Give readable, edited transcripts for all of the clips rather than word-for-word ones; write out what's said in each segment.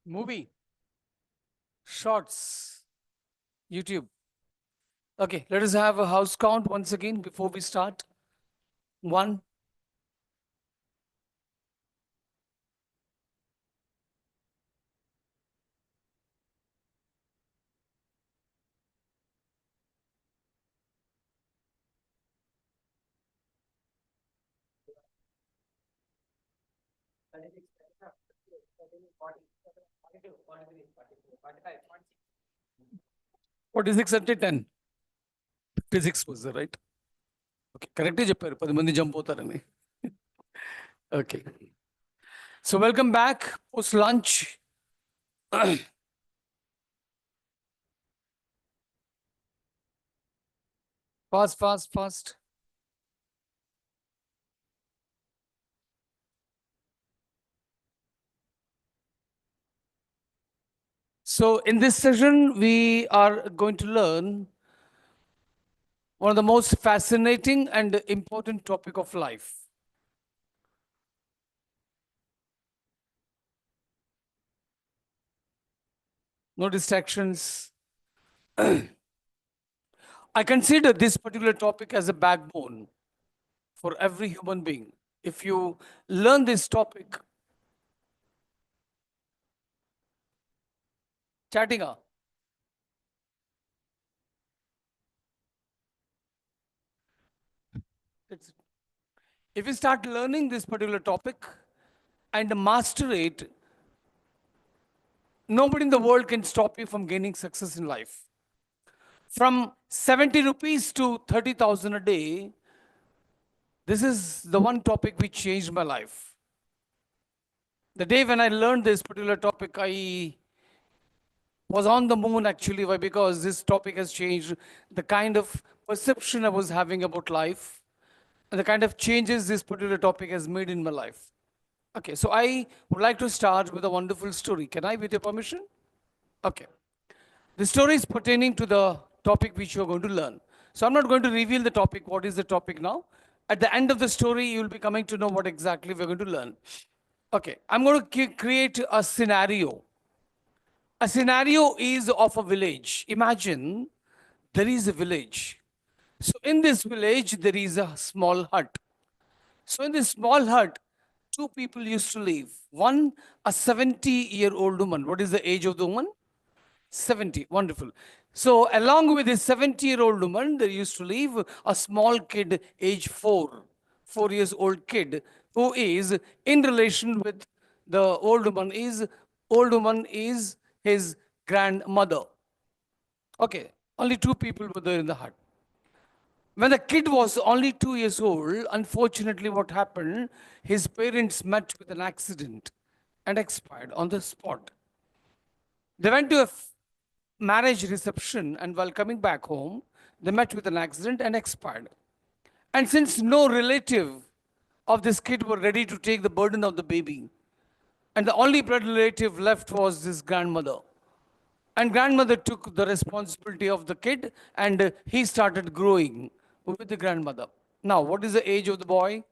Movie, shorts, YouTube. Okay, let us have a house count once again before we start. One. What is 10? Physics was the right. Okay, correct చెప్పారు 10 మంది jump అవుతారని. Okay. So welcome back post lunch. Fast, fast, fast. So in this session, we are going to learn one of the most fascinating and important topic of life. No distractions. I consider this particular topic as a backbone for every human being. If you learn this topic, chatting, if you start learning this particular topic and master it, nobody in the world can stop you from gaining success in life. From 70 rupees to 30,000 a day, this is the one topic which changed my life. The day when I learned this particular topic, I was on the moon actually. Why? Because this topic has changed the kind of perception I was having about life and the kind of changes this particular topic has made in my life. Okay, so I would like to start with a wonderful story. Can I, with your permission? Okay. The story is pertaining to the topic which you are going to learn. So I'm not going to reveal the topic. What is the topic now? At the end of the story, you will be coming to know what exactly we're going to learn. Okay, I'm going to create a scenario. A scenario is of a village. Imagine there is a village. So in this village, there is a small hut. So in this small hut, two people used to live. One, a 70-year-old woman. What is the age of the woman? 70. Wonderful. So along with this 70-year-old woman, there used to live a small kid, age 4 years old kid, who is in relation with the old woman is his grandmother. Okay, only two people were there in the hut. When the kid was only 2 years old, unfortunately, what happened? His parents met with an accident and expired on the spot. They went to a marriage reception, and while coming back home, they met with an accident and expired. And since no relative of this kid were ready to take the burden of the baby, and the only blood relative left was this grandmother. And grandmother took the responsibility of the kid, and he started growing with the grandmother. Now, what is the age of the boy?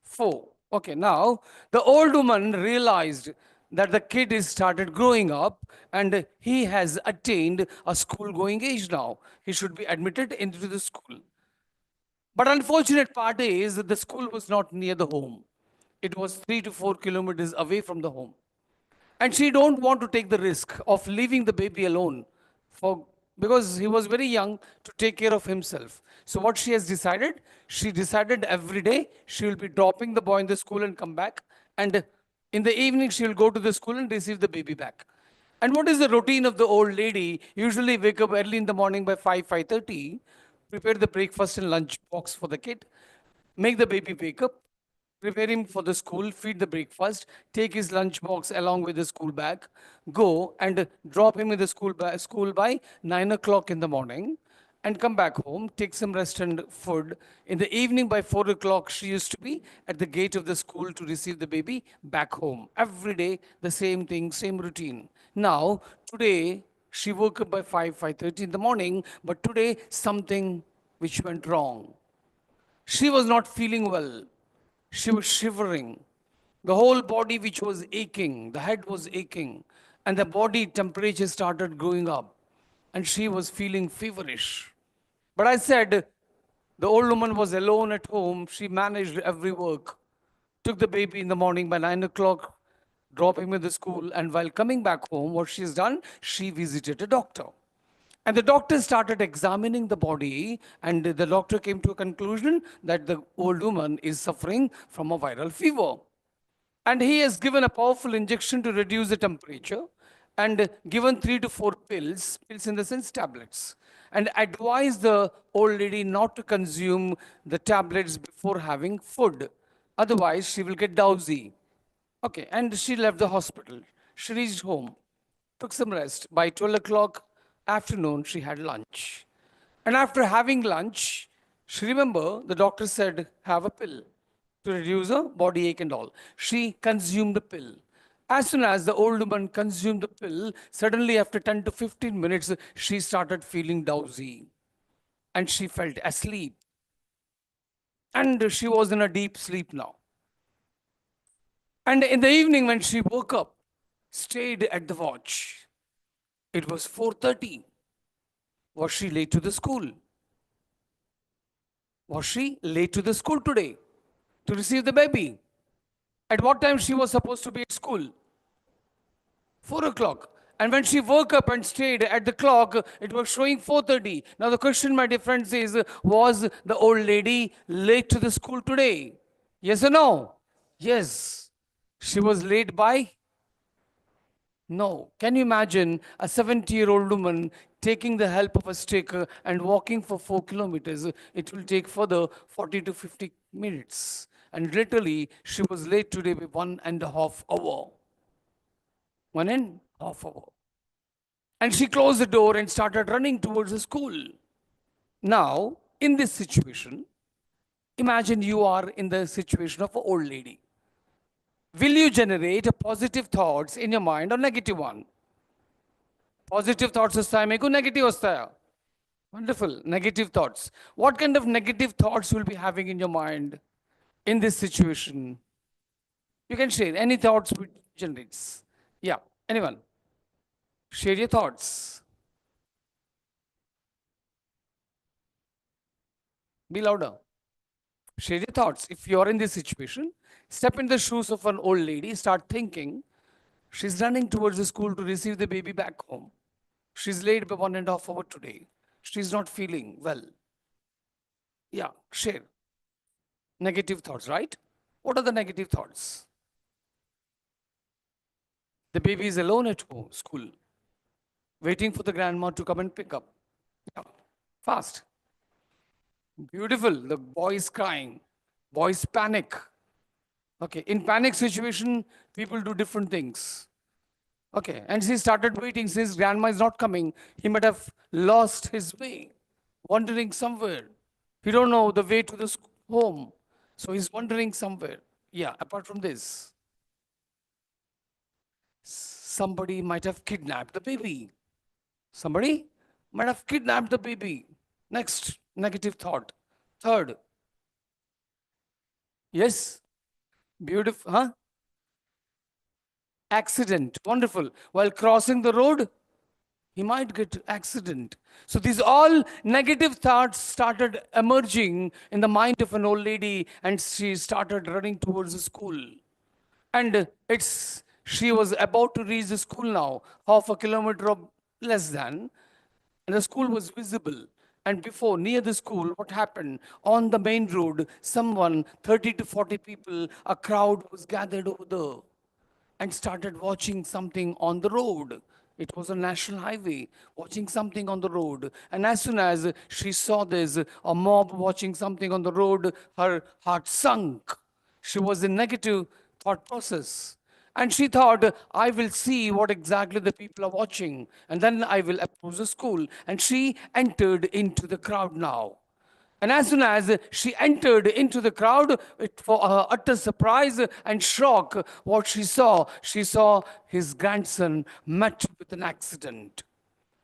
4. Okay, now the old woman realized that the kid is started growing up and he has attained a school going age now. He should be admitted into the school. But unfortunate part is that the school was not near the home. It was 3 to 4 kilometers away from the home. And she don't want to take the risk of leaving the baby alone for because he was very young to take care of himself. So what she decided every day she will be dropping the boy in the school and come back, and in the evening she will go to the school and receive the baby back. And what is the routine of the old lady? Usually wake up early in the morning by 5:30, prepare the breakfast and lunch box for the kid, make the baby wake up, prepare him for the school, feed the breakfast, take his lunch box along with the school bag, go and drop him in the school by 9 o'clock in the morning, and come back home, take some rest and food. In the evening by 4 o'clock, she used to be at the gate of the school to receive the baby back home. Every day, the same thing, same routine. Now, today, she woke up by 5:30 in the morning, but today, something which went wrong. She was not feeling well. She was shivering The whole body which was aching, the head was aching, and the body temperature started going up, and she was feeling feverish. But I said, the old woman was alone at home. She managed every work, took the baby in the morning by 9 o'clock, dropped him in the school, and while coming back home, what she's done, she visited a doctor. And the doctor started examining the body, and the doctor came to a conclusion that the old woman is suffering from a viral fever. And he has given a powerful injection to reduce the temperature and given 3 to 4 pills, pills in the sense tablets, and advised the old lady not to consume the tablets before having food. Otherwise, she will get drowsy. Okay, and she left the hospital. She reached home, took some rest. By 12 o'clock afternoon, she had lunch. And after having lunch, she remembered the doctor said, have a pill to reduce her body ache and all. She consumed the pill. As soon as the old woman consumed the pill, suddenly after 10 to 15 minutes, she started feeling drowsy and she felt asleep. And she was in a deep sleep now. And in the evening when she woke up, stayed at the watch. It was 4:30. Was she late to the school? Was she late to the school today to receive the baby? At what time she was supposed to be at school? 4 o'clock. And when she woke up and stayed at the clock, it was showing 4:30. Now the question, my dear friends, is, was the old lady late to the school today? Yes or no? Yes. She was late by? No. Can you imagine a 70-year-old woman taking the help of a stick and walking for 4 kilometers? It will take further 40 to 50 minutes. And literally, she was late today by 1.5 hours. 1.5 hours. And she closed the door and started running towards the school. Now, in this situation, imagine you are in the situation of an old lady. Will you generate a positive thoughts in your mind or negative one? Positive thoughts వస్తాయా మీకు negative వస్తాయా? Wonderful. Negative thoughts. What kind of negative thoughts you will be having in your mind in this situation? You can share any thoughts which generates. Yeah. Anyone? Share your thoughts. Be louder. Share your thoughts. If you are in this situation, step in the shoes of an old lady, start thinking. She's running towards the school to receive the baby back home. She's late by 1.5 hours today. She's not feeling well. Yeah, share. Negative thoughts, right? What are the negative thoughts? The baby is alone at home, school, waiting for the grandma to come and pick up. Yeah. Fast. Beautiful. The boy is crying. Boys panic. Okay. In panic situation, people do different things. Okay. And she started waiting since grandma is not coming. He might have lost his way, wandering somewhere. He don't know the way to the home. So he's wandering somewhere. Yeah. Apart from this, somebody might have kidnapped the baby. Somebody might have kidnapped the baby. Next negative thought. Third. Yes. Beautiful. Huh? Accident. Wonderful. While crossing the road, he might get accident. So these all negative thoughts started emerging in the mind of an old lady, and she started running towards the school. And she was about to reach the school now, half a kilometer or less than, and the school was visible. And before, near the school, what happened? On the main road, someone, 30 to 40 people, a crowd was gathered over there and started watching something on the road. It was a national highway, watching something on the road. And as soon as she saw this, a mob watching something on the road, her heart sunk. She was in negative thought process. And she thought, I will see what exactly the people are watching, and then I will approach the school. And she entered into the crowd now. And as soon as she entered into the crowd, for her utter surprise and shock, what she saw his grandson met with an accident.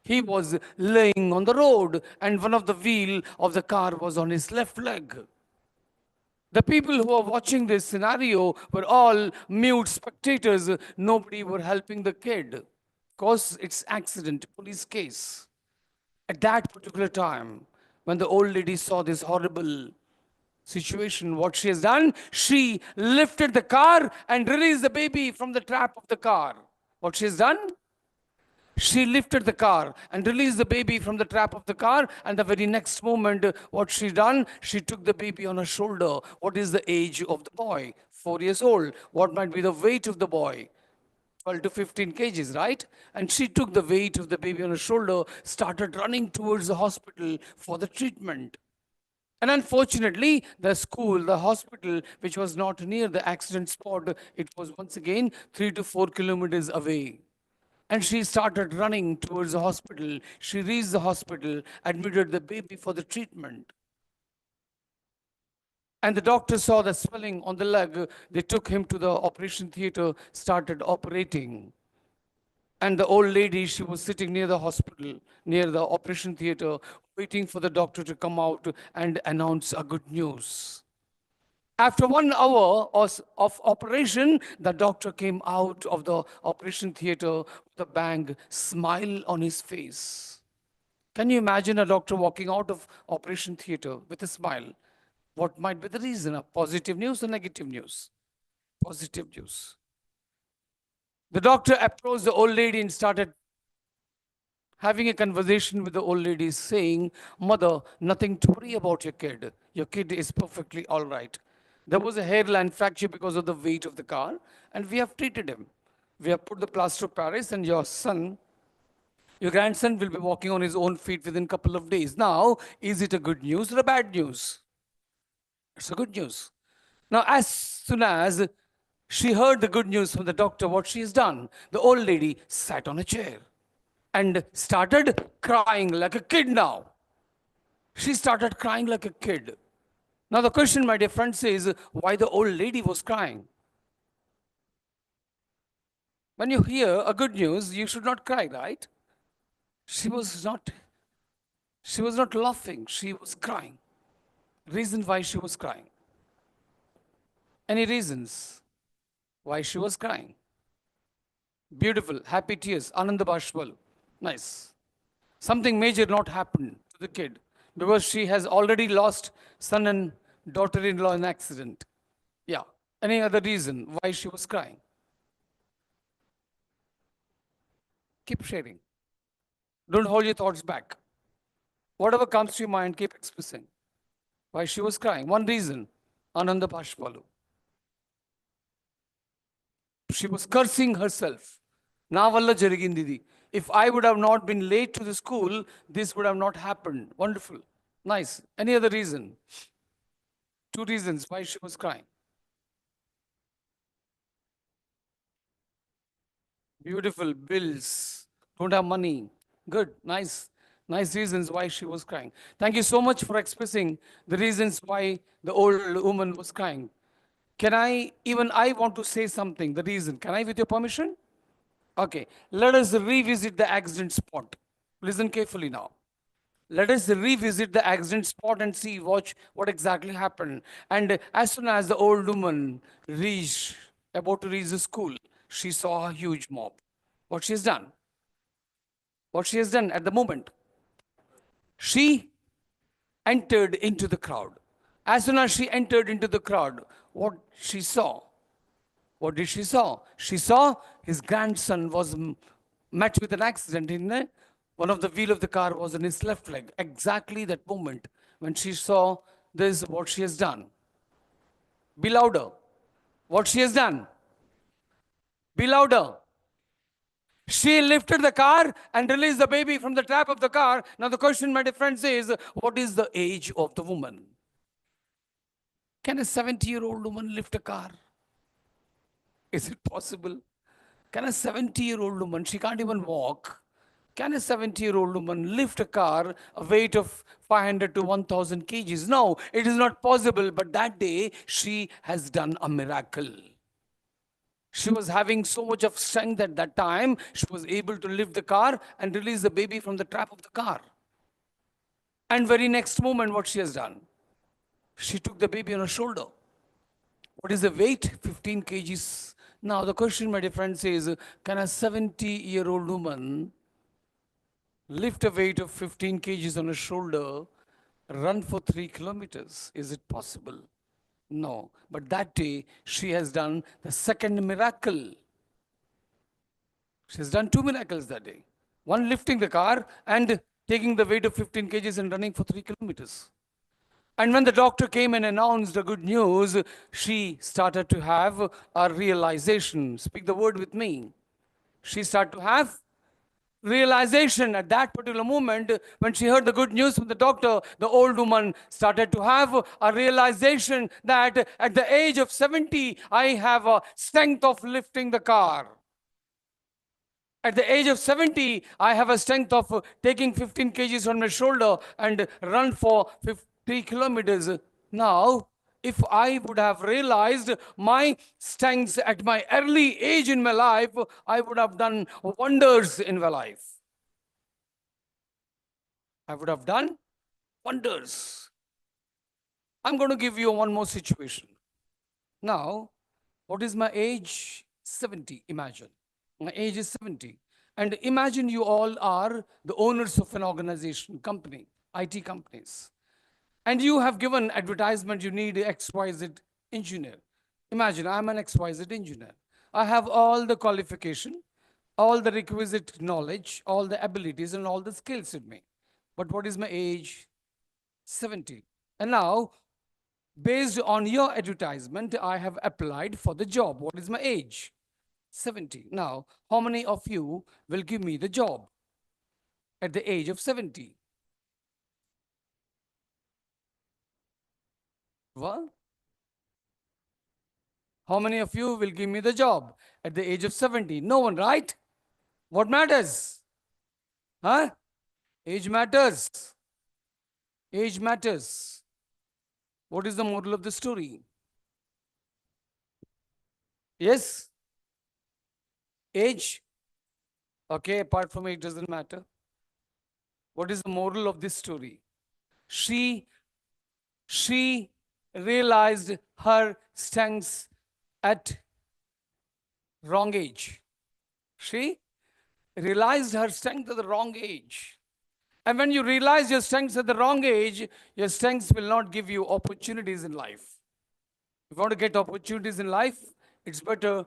He was laying on the road, and one of the wheel of the car was on his left leg. The people who are watching this scenario were all mute spectators. Nobody were helping the kid. Because it's accident, police case. At that particular time, when the old lady saw this horrible situation, what she has done, she lifted the car and released the baby from the trap of the car. What she has done? She lifted the car and released the baby from the trap of the car. And the very next moment, what she done? She took the baby on her shoulder. What is the age of the boy? 4 years old. What might be the weight of the boy? 12 to 15 kgs, right? And she took the weight of the baby on her shoulder, started running towards the hospital for the treatment. And unfortunately, the school, the hospital, which was not near the accident spot, it was once again 3 to 4 kilometers away. And she started running towards the hospital. She reached the hospital, admitted the baby for the treatment. And the doctor saw the swelling on the leg. They took him to the operation theater, started operating. And the old lady, she was sitting near the hospital, near the operation theater, waiting for the doctor to come out and announce a good news. After 1 hour of operation, the doctor came out of the operation theater with a bang smile on his face. Can you imagine a doctor walking out of operation theater with a smile? What might be the reason? A positive news or negative news? Positive news. The doctor approached the old lady and started having a conversation with the old lady, saying, "Mother, nothing to worry about your kid. Your kid is perfectly all right. There was a hairline fracture because of the weight of the car, and we have treated him. We have put the plaster of Paris, and your grandson will be walking on his own feet within a couple of days." Now, is it a good news or a bad news? It's a good news. Now, as soon as she heard the good news from the doctor, what she has done, the old lady sat on a chair and started crying like a kid now. She started crying like a kid. Now, the question, my dear friends, is why the old lady was crying. When you hear a good news, you should not cry, right? She was not, she was not laughing, she was crying. Reason why she was crying. Any reasons why she was crying? Beautiful, happy tears, Ananda Bashwal. Nice. Something major not happened to the kid because she has already lost son and daughter-in-law in accident. Yeah. Any other reason why she was crying? Keep sharing. Don't hold your thoughts back. Whatever comes to your mind, keep expressing. Why she was crying? One reason, Ananda Bashwalu. She was cursing herself. Na valla jarigindidi. If I would have not been late to the school, this would have not happened. Wonderful. Nice. Any other reason? Two reasons why she was crying. Beautiful. Bills. Don't have money. Good. Nice. Nice reasons why she was crying. Thank you so much for expressing the reasons why the old woman was crying. Can I, even I want to say something, the reason. Can I, with your permission? Okay. Let us revisit the accident spot. Listen carefully now. Let us revisit the accident spot and see what exactly happened. And as soon as the old woman reached, about to reach the school, she saw a huge mob. What she has done? What she has done at the moment? She entered into the crowd. As soon as she entered into the crowd, what she saw? What did she saw? She saw his grandson was met with an accident in one of the wheel of the car was in his left leg. Exactly that moment when she saw this, what she has done. Be louder. What she has done. Be louder. She lifted the car and released the baby from the trap of the car. Now the question, my dear friends, is what is the age of the woman? Can a 70-year-old woman lift a car? Is it possible? Can a 70-year-old woman, she can't even walk. Can a 70-year-old woman lift a car, a weight of 500 to 1000 kgs? No, it is not possible. But that day, she has done a miracle. She was having so much of strength at that time, she was able to lift the car and release the baby from the trap of the car. And very next moment, what she has done? She took the baby on her shoulder. What is the weight? 15 kgs. Now the question, my dear friends, is can a 70-year-old woman lift a weight of 15 kgs on her shoulder, run for 3 kilometers? Is it possible? No. But that day, she has done the second miracle. She has done two miracles that day. One lifting the car and taking the weight of 15 kgs and running for 3 kilometers. And when the doctor came and announced the good news, she started to have a realization. Speak the word with me. She started to have realization at that particular moment when she heard the good news from the doctor. The old woman started to have a realization that at the age of 70, I have a strength of lifting the car. At the age of 70, I have a strength of taking 15 kgs on my shoulder and run for 50 kilometers. Now, if I would have realized my strengths at my early age in my life, I would have done wonders in my life. I would have done wonders. I'm going to give you one more situation. Now, what is my age? 70, imagine. My age is 70. And imagine you all are the owners of an organization, company, IT companies. And you have given advertisement, you need XYZ engineer. Imagine I'm an XYZ engineer. I have all the qualification, all the requisite knowledge, all the abilities, and all the skills in me. But what is my age? 70. And now, based on your advertisement, I have applied for the job. What is my age? 70. Now, how many of you will give me the job at the age of 70? What? How many of you will give me the job at the age of 70? No one, right? What matters? Huh? Age matters. Age matters. What is the moral of the story? Yes? Age? Okay, apart from age doesn't matter. What is the moral of this story? She realized her strengths at wrong age. She realized her strength at the wrong age. And when you realize your strengths at the wrong age, your strengths will not give you opportunities in life. If you want to get opportunities in life, it's better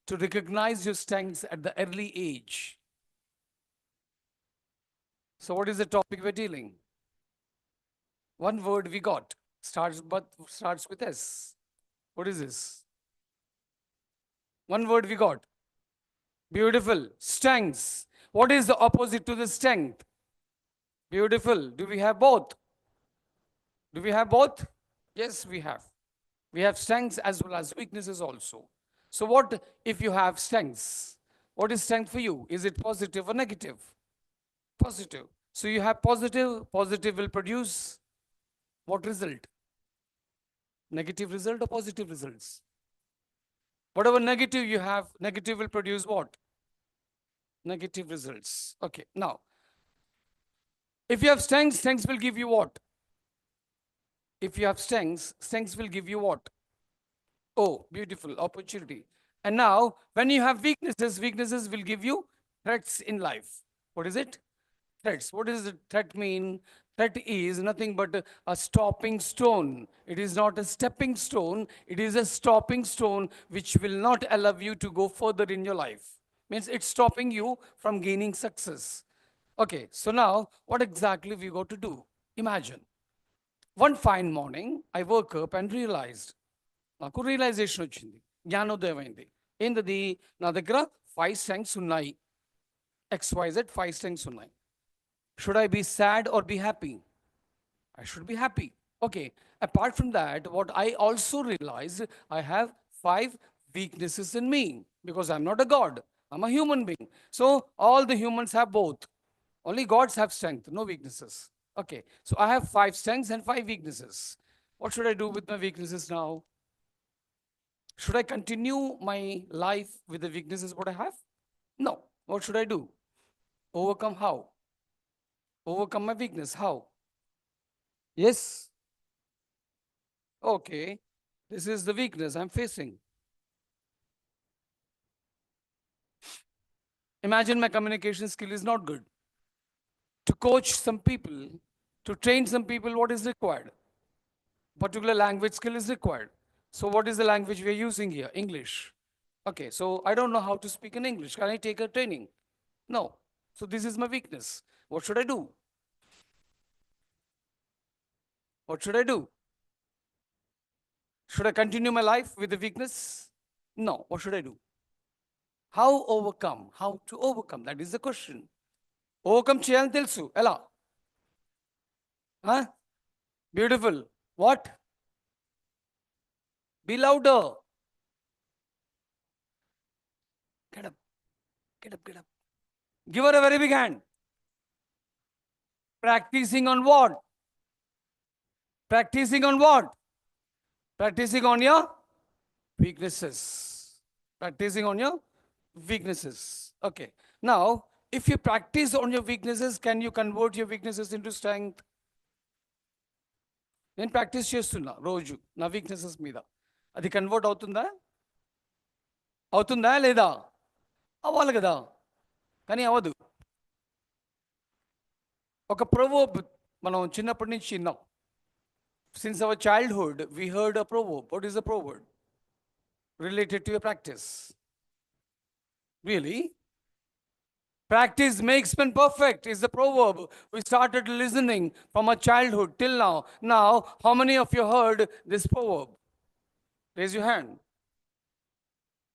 to recognize your strengths at the early age. So what is the topic we're dealing? One word we got. Starts with S. What is this? One word we got. Beautiful. Strengths. What is the opposite to the strength? Beautiful. Do we have both? Do we have both? Yes, we have. We have strengths as well as weaknesses also. So what if you have strengths? What is strength for you? Is it positive or negative? Positive. So you have positive. Positive will produce what result? Negative result or positive results? Whatever negative you have, negative will produce what? Negative results. Okay. Now, if you have strengths, strengths will give you what? If you have strengths, strengths will give you what? Oh, beautiful opportunity. And now, when you have weaknesses, weaknesses will give you threats in life. What is it? Threats. What does threat mean? Threat is nothing but a stopping stone. It is not a stepping stone. It is a stopping stone which will not allow you to go further in your life. Means it's stopping you from gaining success. Okay, so now what exactly we got to do? Imagine. One fine morning, I woke up and realized, నాకు realisation వచ్చింది, జ్ఞానోదయం అయింది. ఏంటది? నా దగ్గర 5 strengths ఉన్నాయి. XYZ 5 strengths ఉన్నాయి. Should I be sad or be happy? I should be happy. Okay. Apart from that, what I also realized, I have 5 weaknesses in me because I'm not a god. I'm a human being. So all the humans have both. Only gods have strength, no weaknesses. Okay. So I have 5 strengths and 5 weaknesses. What should I do with my weaknesses now? Should I continue my life with the weaknesses what I have? No. What should I do? Overcome how? Overcome my weakness. How? Yes. Okay. This is the weakness I'm facing. Imagine my communication skill is not good. To coach some people, to train some people, what is required? Particular language skill is required. So what is the language we are using here? English. Okay, so I don't know how to speak in English. Can I take a training? No. So this is my weakness. What should I do? What should I do? Should I continue my life with the weakness? No. What should I do? How overcome? How to overcome? That is the question. Overcome చేయాలని తెలుసు ఎలా? Huh? Beautiful. What? Be louder. Get up. Get up. Get up. Give her a very big hand. Practicing on what? Practicing on what? Practicing on your weaknesses. Practicing on your weaknesses. Okay. Now, if you practice on your weaknesses, can you convert your weaknesses into strength? నేను practice చేస్తున్నా రోజు నా weaknesses మీద. అది convert అవుతుందా? అవుతుందా లేదా? అవ్వాలి కదా, కానీ అవ్వదు. ఒక ప్రొవర్బ్ మనం చిన్నప్పటి నుంచి విన్నాం. Since our childhood, we heard a proverb. What is a proverb? Related to your practice. Really? Practice makes man perfect is the proverb. We started listening from our childhood till now. Now, how many of you heard this proverb? Raise your hand.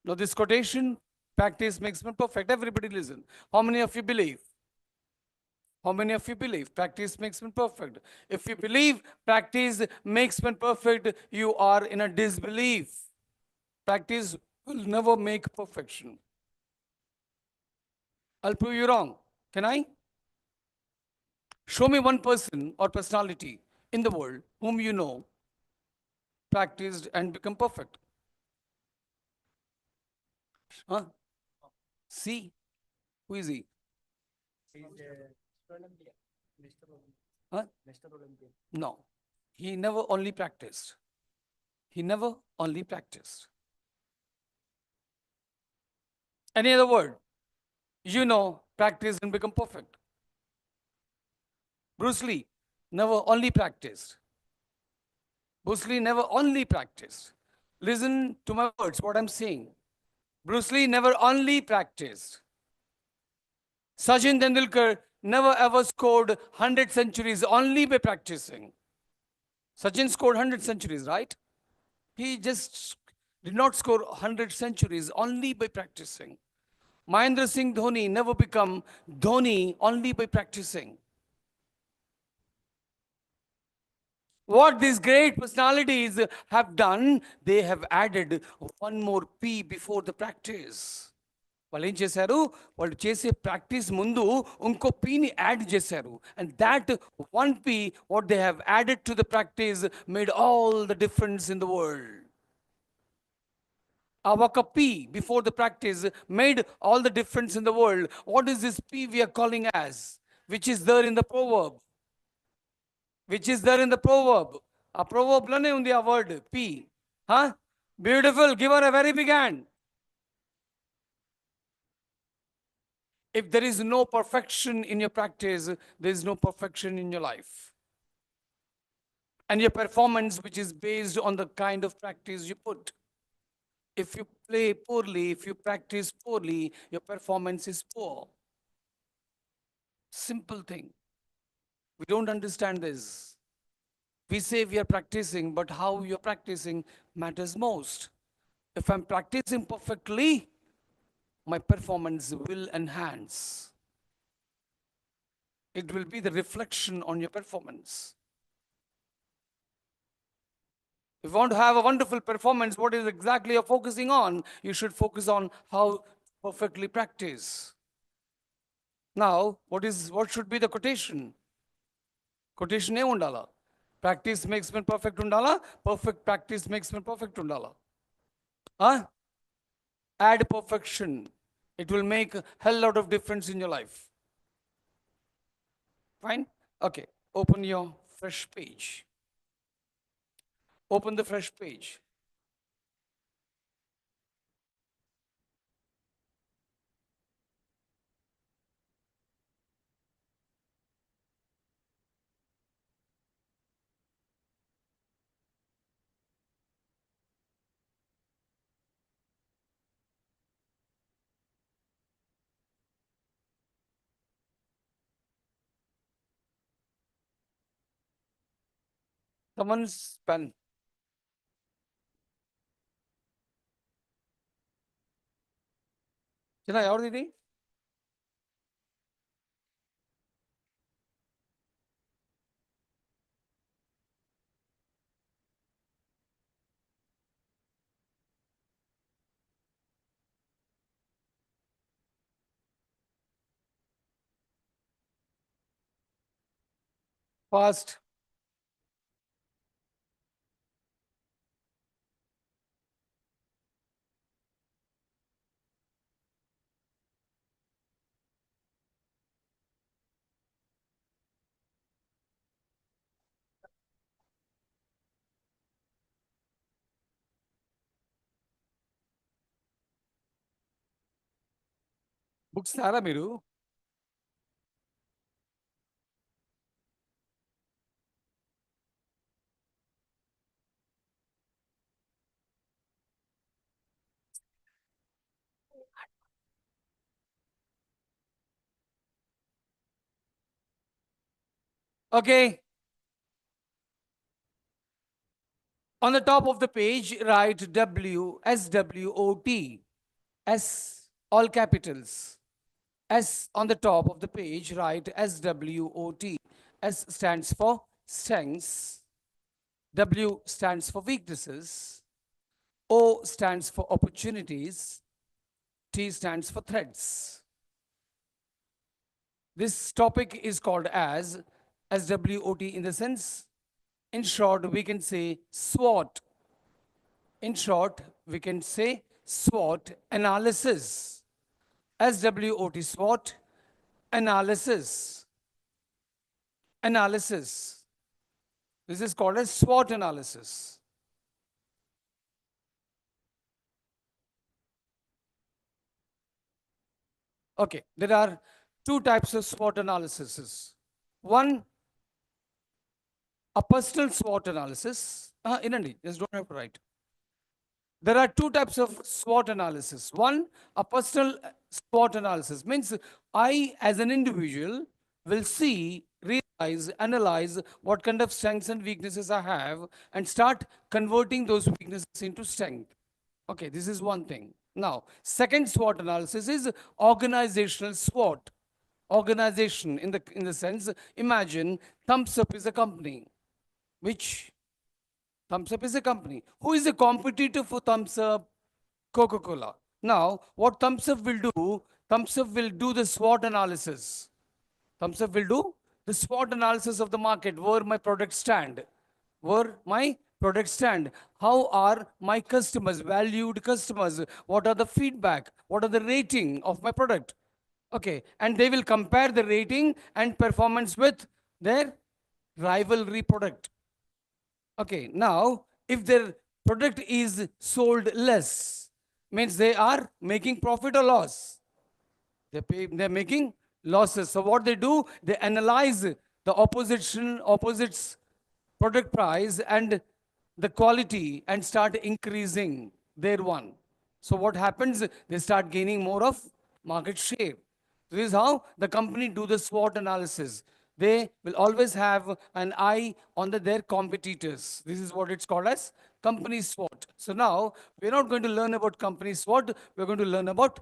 Now, this quotation, practice makes man perfect. Everybody listen. How many of you believe? How many of you believe practice makes man perfect? If you believe practice makes man perfect, you are in a disbelief. Practice will never make perfection. I'll prove you wrong. Can I? Show me one person or personality in the world whom you know practiced and become perfect. Huh? See? Who is he? Huh? No. He never only practiced. He never only practiced. Any other word? You know, practice and become perfect. Bruce Lee never only practiced. Bruce Lee never only practiced. Listen to my words, what I'm saying. Bruce Lee never only practiced. Sachin Tendulkar never ever scored 100 centuries only by practicing. Sachin scored 100 centuries, right? He just did not score 100 centuries only by practicing. Mahendra Singh Dhoni never become Dhoni only by practicing. What these great personalities have done, they have added one more P before the practice. వాళ్ళు ఏం చేశారు? వాళ్ళు చేసే practice ముందు ఇంకో పీని add చేశారు. And that one P what they have added to the practice made all the difference in the world. ఆ ఒక P before the practice made all the difference in the world. What is this P we are calling as? Which is there in the proverb? Which is there in the proverb? A proverb లోనే ఉంది ఆ word P. Beautiful. Give her a very big hand. If there is no perfection in your practice, there is no perfection in your life. And your performance, which is based on the kind of practice you put. If you play poorly, if you practice poorly, your performance is poor. Simple thing. We don't understand this. We say we are practicing, but how you're practicing matters most. If I'm practicing perfectly, my performance will enhance. It will be the reflection on your performance. If you want to have a wonderful performance, what is exactly you're focusing on? You should focus on how perfectly practice. Now, what should be the quotation? Quotation ఏ ఉండాలా? Practice makes man perfect undala. Perfect practice makes man perfect undala. Add perfection. It will make a hell lot of difference in your life. Fine? Okay. Open your fresh page. Open the fresh page. Someone's pen. Can I already? Fast. Books nara miru. Okay. On the top of the page, write W, S W O T. S, all capitals. S on the top of the page, write S W O T. S stands for strengths. W stands for weaknesses. O stands for opportunities. T stands for threats. This topic is called as SWOT in the sense, in short, we can say SWOT. In short, we can say SWOT analysis. SWOT SWOT analysis. Analysis. This is called as SWOT analysis. Okay, there are two types of SWOT analysis. One, a personal SWOT analysis. Inandi, just don't have to write. There are two types of SWOT analysis. One, a personal SWOT analysis means I, as an individual, will see, realize, analyze what kind of strengths and weaknesses I have and start converting those weaknesses into strength. Okay, this is one thing. Now, second SWOT analysis is organizational SWOT. Organization in the sense, imagine Thumbs Up is a company which Thumbs Up is a company. Who is a competitor for Thumbs Up? Coca Cola. Now, what Thumbs Up will do, Thumbs Up will do the SWOT analysis. Thumbs Up will do the SWOT analysis of the market, where my products stand. Where my products stand. How are my customers, valued customers? What are the feedback? What are the rating of my product? Okay. And they will compare the rating and performance with their rivalry product. Okay, now if their product is sold less, means they are making profit or loss. They're making losses. So what they do, they analyze the opposites product price and the quality and start increasing their one. So what happens? They start gaining more of market share. This is how the company do the SWOT analysis. They will always have an eye on their competitors. This is what it's called as company SWOT. So now we're not going to learn about company SWOT. We're going to learn about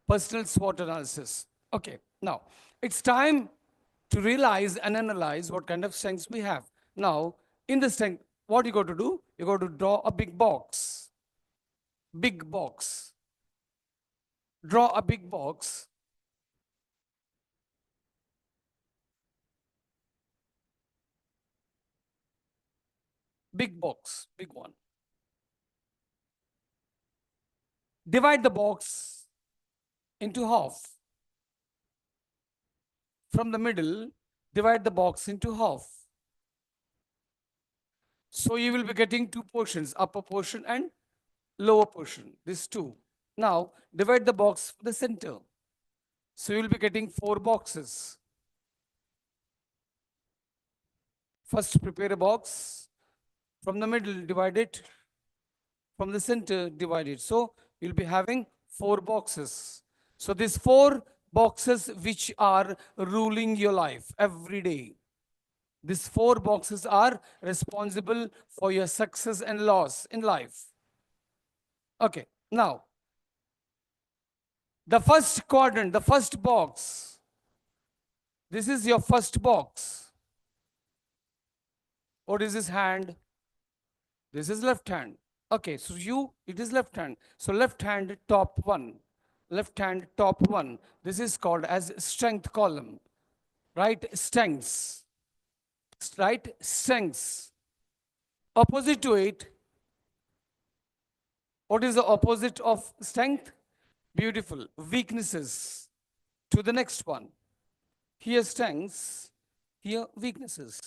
personal SWOT analysis. Okay, now it's time to realize and analyze what kind of strengths we have. Now, in the strength, what you got to do? You got to draw a big box. Big box. Draw a big box. Big box. Big one. Divide the box into half. From the middle, divide the box into half. So you will be getting two portions, upper portion and lower portion. These two. Now, divide the box for the center. So you will be getting four boxes. First, prepare a box. From the middle, divide it. From the center, divide it. So you'll be having four boxes. So these four boxes which are ruling your life every day. These four boxes are responsible for your success and loss in life. Okay, now the first quadrant, the first box, this is your first box. What is this hand? This is left hand. Okay, so it is left hand. So left hand top one, left hand top one. This is called as strength column, right? Strengths, right? Strengths. Opposite to it, what is the opposite of strength? Beautiful. Weaknesses. To the next one. Here strengths, here weaknesses.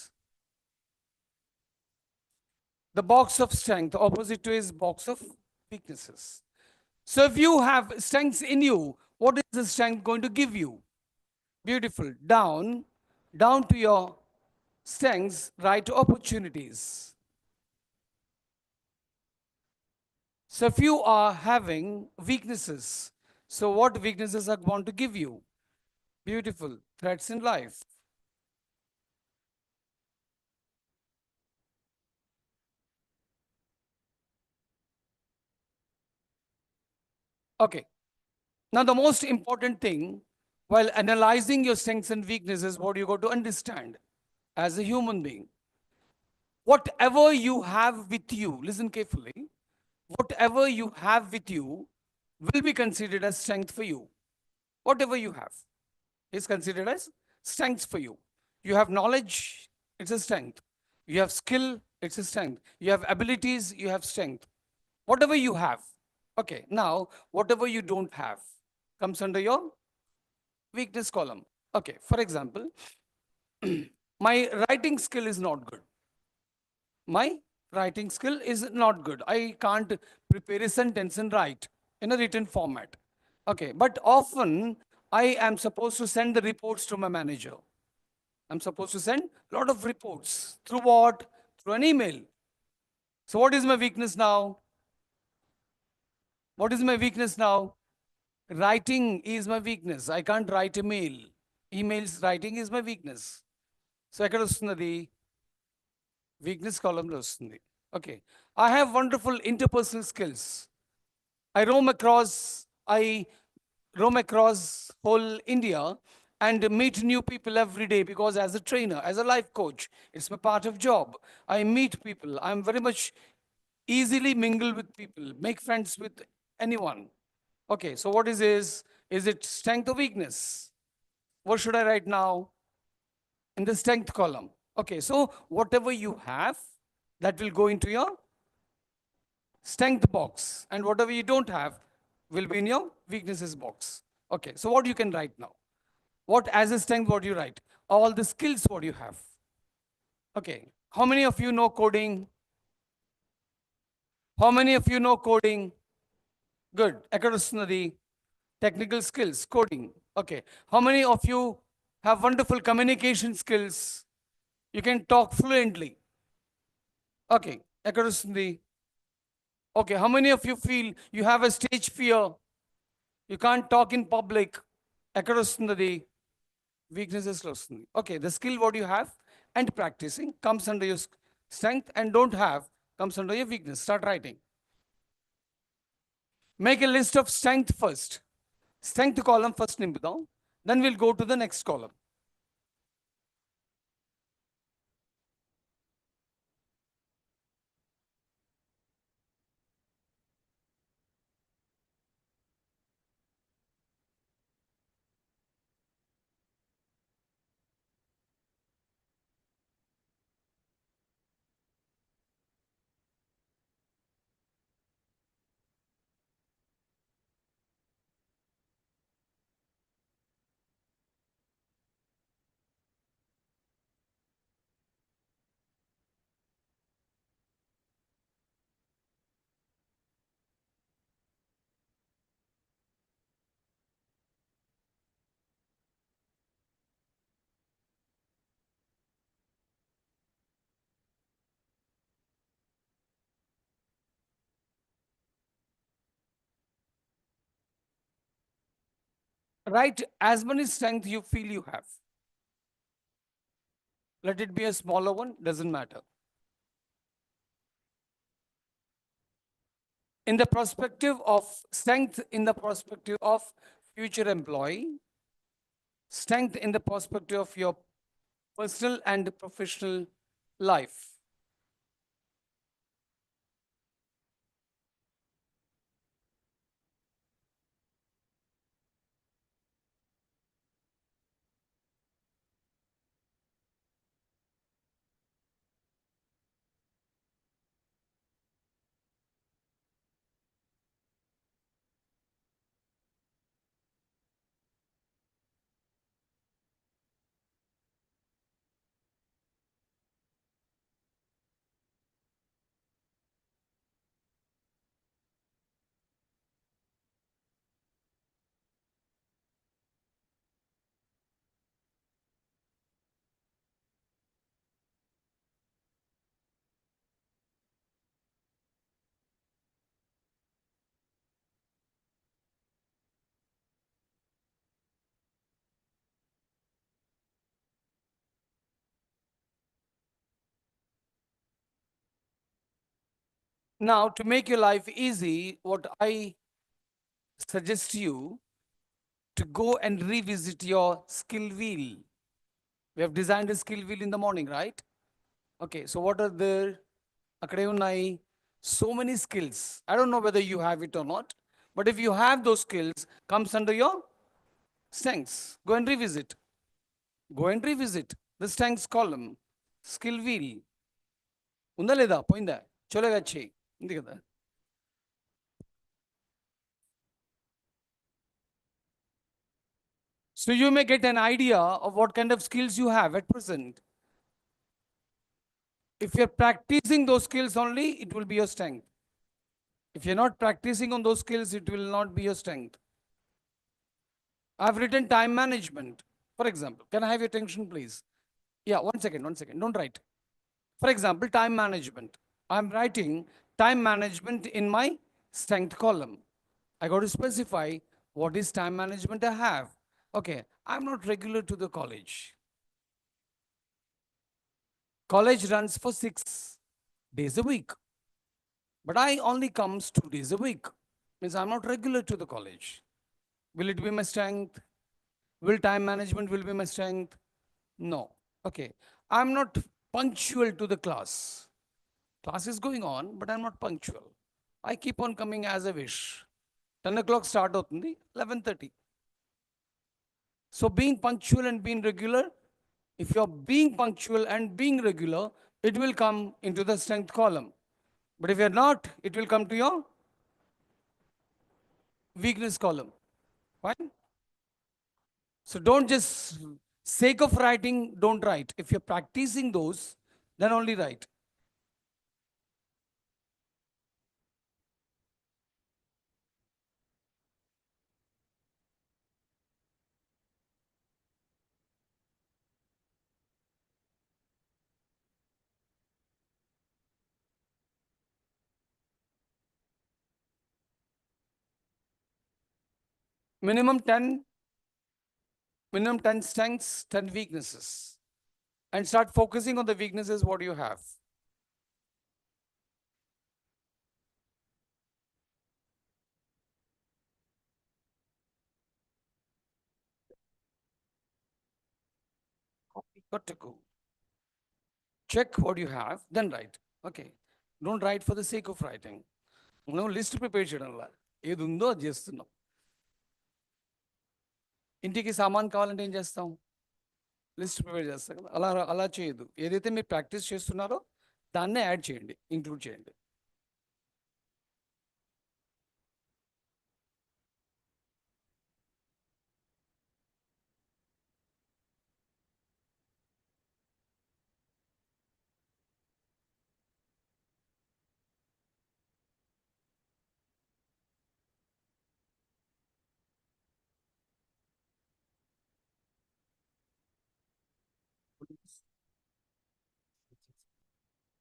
The box of strength, opposite to is box of weaknesses. So if you have strengths in you, what is the strength going to give you? Beautiful. Down to your strengths, right opportunities. So if you are having weaknesses, so what weaknesses are going to give you? Beautiful. Threats in life. Okay. Now the most important thing while analyzing your strengths and weaknesses, what you got to understand as a human being. Whatever you have with you, listen carefully, whatever you have with you will be considered as strength for you. Whatever you have is considered as strength for you. You have knowledge, it's a strength. You have skill, it's a strength. You have abilities, you have strength. Whatever you have. Okay, now whatever you don't have comes under your weakness column. Okay, for example, my writing skill is not good. My writing skill is not good. I can't prepare a sentence and write in a written format. Okay, but often I am supposed to send the reports to my manager. I'm supposed to send a lot of reports. Through what? Through an email. So what is my weakness now? What is my weakness now? Writing is my weakness. I can't write a mail. Emails writing is my weakness. So ఎక్కడ వస్తున్నది weakness కాలంలో వస్తుంది. Okay, I have wonderful interpersonal skills. I roam across, I roam across whole India and meet new people every day because as a trainer, as a life coach, it's my part of job. I meet people. I'm very much easily mingle with people, make friends with anyone. Okay, so what is this? Is it strength or weakness? What should I write now? In the strength column. Okay, so whatever you have, that will go into your strength box, and whatever you don't have will be in your weaknesses box. Okay, so what you can write now? What as a strength, what you write? All the skills what you have. Okay, how many of you know coding? How many of you know coding? Good. Ekarusnadi, technical skills, coding. Okay, how many of you have wonderful communication skills? You can talk fluently. Okay, Ekarusnadi. Okay, how many of you feel you have a stage fear? You can't talk in public. ఎక్కడ వస్తుంది weaknesses లో వస్తుంది. Okay, the skill what you have and practicing comes under your strength, and don't have comes under your weakness. Start writing. Make a list of strength first. Strength column first నింపుదాం. Then we'll go to the next column. Write as many strength you feel you have. Let it be a smaller one, doesn't matter. In the perspective of strength, in the perspective of future employee, strength in the perspective of your personal and professional life. Now, to make your life easy, what I suggest you to go and revisit your skill wheel. We have designed a skill wheel in the morning, right? Okay, so what are the akkade unnai? So many skills. I don't know whether you have it or not, but if you have those skills, comes under your strengths. Go and revisit. Go and revisit the strengths column. Skill wheel. ఉందా లేదా పోయిందా చోలేగా చెయ్యి ఉంది కదా. So you may get an idea of what kind of skills you have at present. If you're practicing those skills only, it will be your strength. If you're not practicing on those skills, it will not be your strength. I've written time management, for example. Can I have your attention, please? Yeah, one second, one second. Don't write. For example, time management. I'm writing time management in my strength column. I got to specify what is time management I have. Okay, I'm not regular to the college. College runs for 6 days a week, but I only comes 2 days a week. Means I'm not regular to the college. Will it be my strength? Will time management will be my strength? No. Okay. I'm not punctual to the class. Class is going on, but I'm not punctual. I keep on coming as I wish. 10 o'clock start avutundi, 11:30. So being punctual and being regular, if you're being punctual and being regular, it will come into the strength column. But if you're not, it will come to your weakness column. Fine? So don't just sake of writing, don't write. If you're practicing those, then only write. Minimum 10, minimum 10 strengths, 10 weaknesses. And start focusing on the weaknesses what you have. Got to go. Check what you have, then write. Okay. Don't write for the sake of writing. మనం list prepare చేయడంలా ఏది ఉందో అది చేస్తున్నాం. ఇంటికి సామాన్ కావాలంటే ఏం చేస్తాం? లిస్ట్ ప్రిపేర్ చేస్తాం కదా. అలా అలా చేయదు. ఏదైతే మీరు ప్రాక్టీస్ చేస్తున్నారో దాన్నే యాడ్ చేయండి, ఇంక్లూడ్ చేయండి.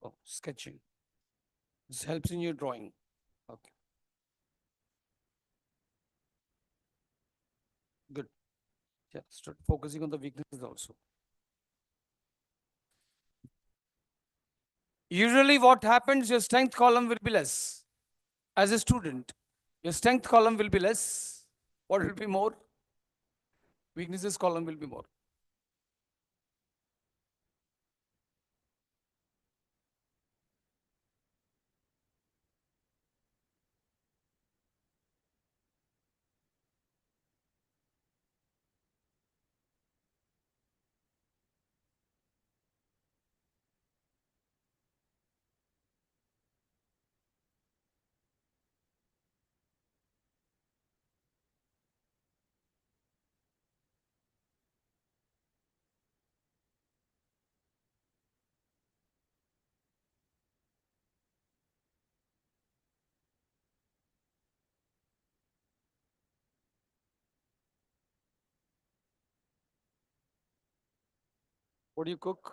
Oh, sketching. This helps in your drawing. Okay, good. Yeah, start focusing on the weaknesses also. Usually what happens, your strength column will be less. As a student, your strength column will be less. What will be more? Weaknesses column will be more. What do you cook?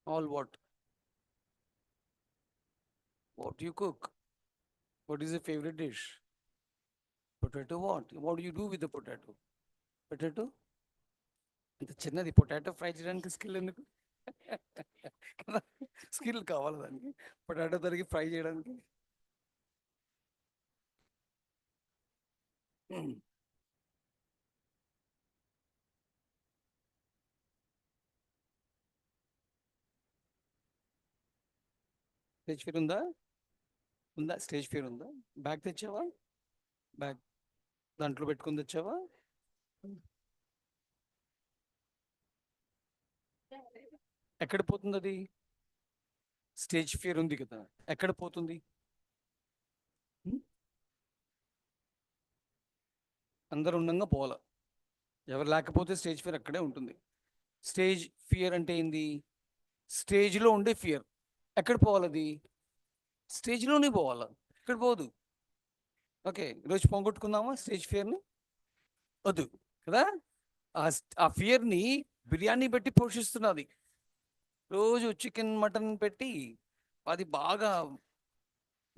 All what? What do you cook? What is your favorite dish? Potato what? What do you do with the potato? Potato? ఇంత చిన్నది potato fry చేయడానికి skill ఎందుకు? కదా, skill కావాలి దానికి, potato తరిగి fry చేయడానికి. Stage fear ఉందా? ఉందా? స్టేజ్ ఫియర్ ఉందా? బ్యాగ్ తెచ్చావా? బ్యాగ్ దాంట్లో పెట్టుకుని తెచ్చావా? ఎక్కడ పోతుంది అది? స్టేజ్ ఫియర్ ఉంది కదా, ఎక్కడ పోతుంది? అందరు ఉండగా పోవాల, ఎవరు లేకపోతే స్టేజ్ ఫియర్ అక్కడే ఉంటుంది. స్టేజ్ ఫియర్ అంటే ఏంది? స్టేజ్లో ఉండే ఫియర్. ఎక్కడ పోవాలి అది? స్టేజ్లోనే పోవాలా, ఎక్కడ పోదు. ఓకే, ఈరోజు పోగొట్టుకుందామా స్టేజ్ ఫియర్ని? వద్దు కదా. ఆ ఫియర్ని బిర్యానీ పెట్టి పోషిస్తున్నది. రోజు చికెన్ మటన్ పెట్టి అది బాగా,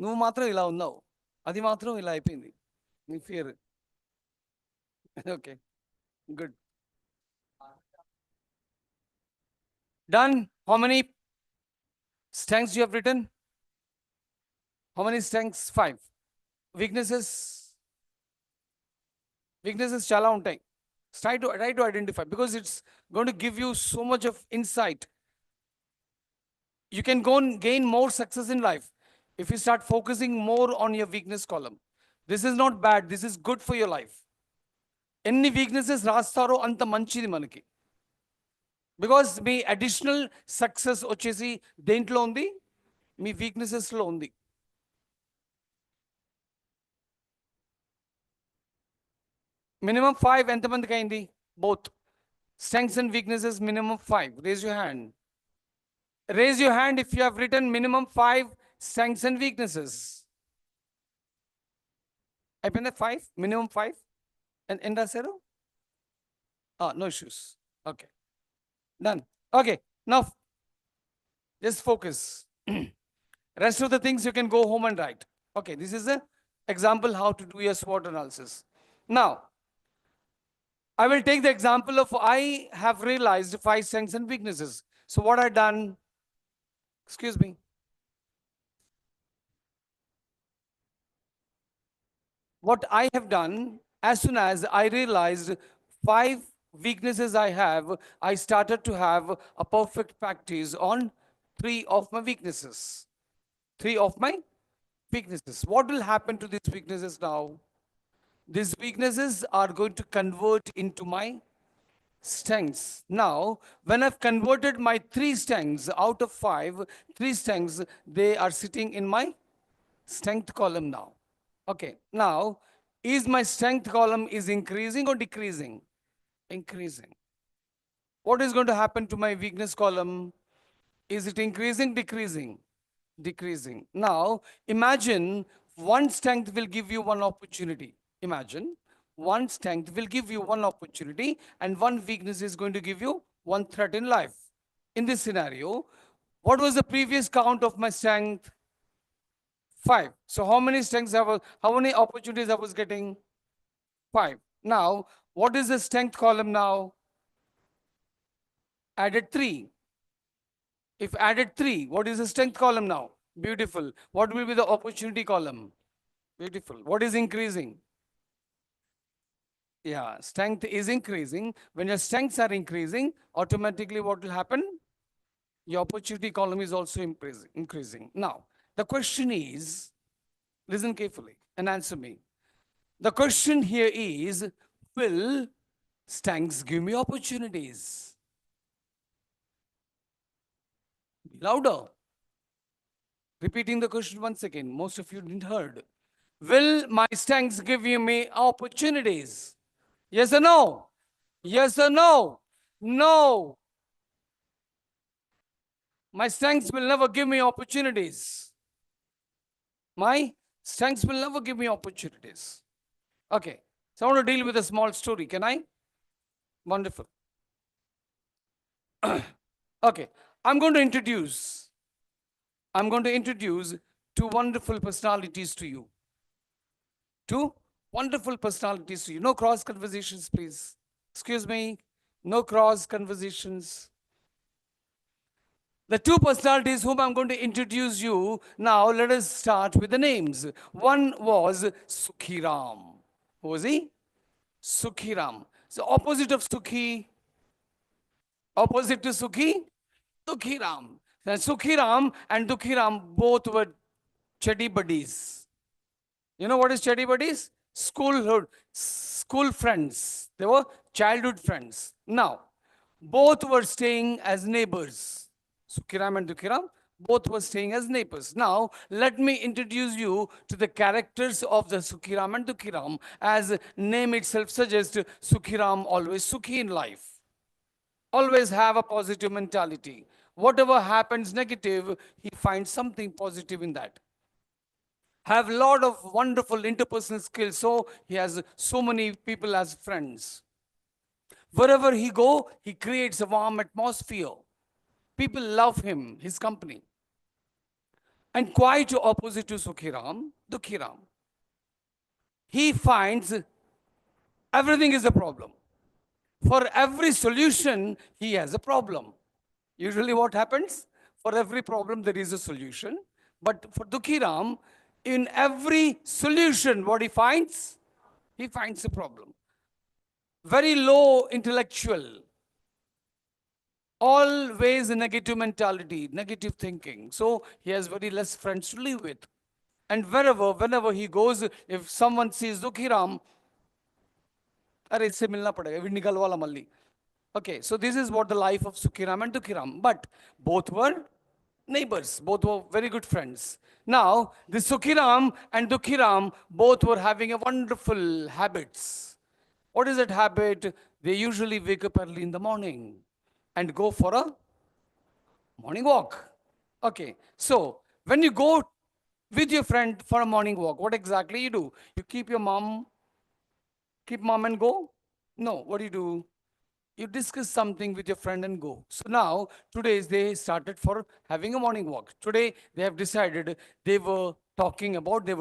నువ్వు మాత్రం ఇలా ఉన్నావు, అది మాత్రం ఇలా అయిపోయింది నీ fear. Okay, good. Done. How many strengths you have written? How many strengths? 5. Weaknesses? Weaknesses chala untai. Try to identify, because it's going to give you so much of insight. You can go and gain more success in life if you start focusing more on your weakness column. This is not bad, this is good for your life. ఎన్ని weaknesses రాస్తారో అంత మంచిది మనకి. Because me additional success వచ్చేసి దేంట్లో ఉంది? మీ వీక్నెసెస్లో ఉంది. Minimum 5 ఎంతమందికి అయింది? Both strengths and weaknesses, minimum 5. Raise your hand. Raise your hand if you have written minimum 5 strengths and weaknesses. అయిపోయిందా? 5, minimum 5. And ఎంత రాశారు? No issues. Okay, done. Okay, now just focus. Rest of the things you can go home and write. Okay, this is an example how to do your SWOT analysis. Now, I will take the example of I have realized 5 strengths and weaknesses. So what I done, excuse me. What I have done, as soon as I realized 5 weaknesses I have, I started to have a perfect practice on 3 of my weaknesses. 3 of my weaknesses. What will happen to these weaknesses now? These weaknesses are going to convert into my strengths. Now, when I've converted my 3 strengths out of 5, 3 strengths, they are sitting in my strength column now. Okay, now, is my strength column is increasing or decreasing? Increasing. What is going to happen to my weakness column? Is it increasing, decreasing? Decreasing. Now, imagine one strength will give you one opportunity. Imagine one strength will give you one opportunity and one weakness is going to give you one threat in life. In this scenario, what was the previous count of my strength? 5. So how many strengths how many opportunities I was getting? 5. Now, what is the strength column now? Added 3. If added 3, what is the strength column now? Beautiful. What will be the opportunity column? Beautiful. What is increasing? Yeah, strength is increasing. When your strengths are increasing, automatically what will happen? Your opportunity column is also increasing. Now, the question is, listen carefully and answer me. The question here is, will strengths give me opportunities? Louder. Repeating the question once again. Most of you didn't heard. Will my strengths give you me opportunities? Yes or no? Yes or no? No. My strengths will never give me opportunities. My strengths will never give me opportunities. Okay. So I want to deal with a small story. Can I? Wonderful. Okay. I'm going to introduce. I'm going to introduce two wonderful personalities to you. Two wonderful personalities to you. No cross conversations, please. Excuse me. No cross conversations. The two personalities whom I'm going to introduce you now, let us start with the names. One was Sukhiram. Who was he? Sukhiram. So opposite of Sukhi, opposite to Sukhi, Dukhiram. Then Sukhiram and Dukhiram both were chuddy buddies. You know what is chuddy buddies? School friends. They were childhood friends. Now, both were staying as neighbors. Sukhiram and Dukhiram, both were staying as neighbors. Now, let me introduce you to the characters of the Sukhiram and Dukhiram. As name itself suggests, Sukhiram always Sukhi in life. Always have a positive mentality. Whatever happens negative, he finds something positive in that. Have a lot of wonderful interpersonal skills, so he has so many people as friends. Wherever he go, he creates a warm atmosphere. People love him, his company. And quite opposite to Sukhiram, Dukhiram. He finds everything is a problem. For every solution, he has a problem. Usually what happens? For every problem, there is a solution. But for Dukhiram, in every solution, what he finds? He finds a problem. Very low intellectual, always a negative mentality, negative thinking. So he has very less friends to live with. And whenever he goes, if someone sees Dukhiram, अरे इससे मिलना पड़ेगा भी निकल वाला मल्ली. Okay, so this is what the life of Sukhiram and Dukhiram. But both were neighbors, both were very good friends. Now, the Sukhiram and Dukhiram both were having a wonderful habits. What is that habit? They usually wake up early in the morning and go for a morning walk. Okay, so when you go with your friend for a morning walk, what exactly you do? You keep mom and go? No, what do? You discuss something with your friend and go. So now, today they started for having a morning walk. Today they have decided they were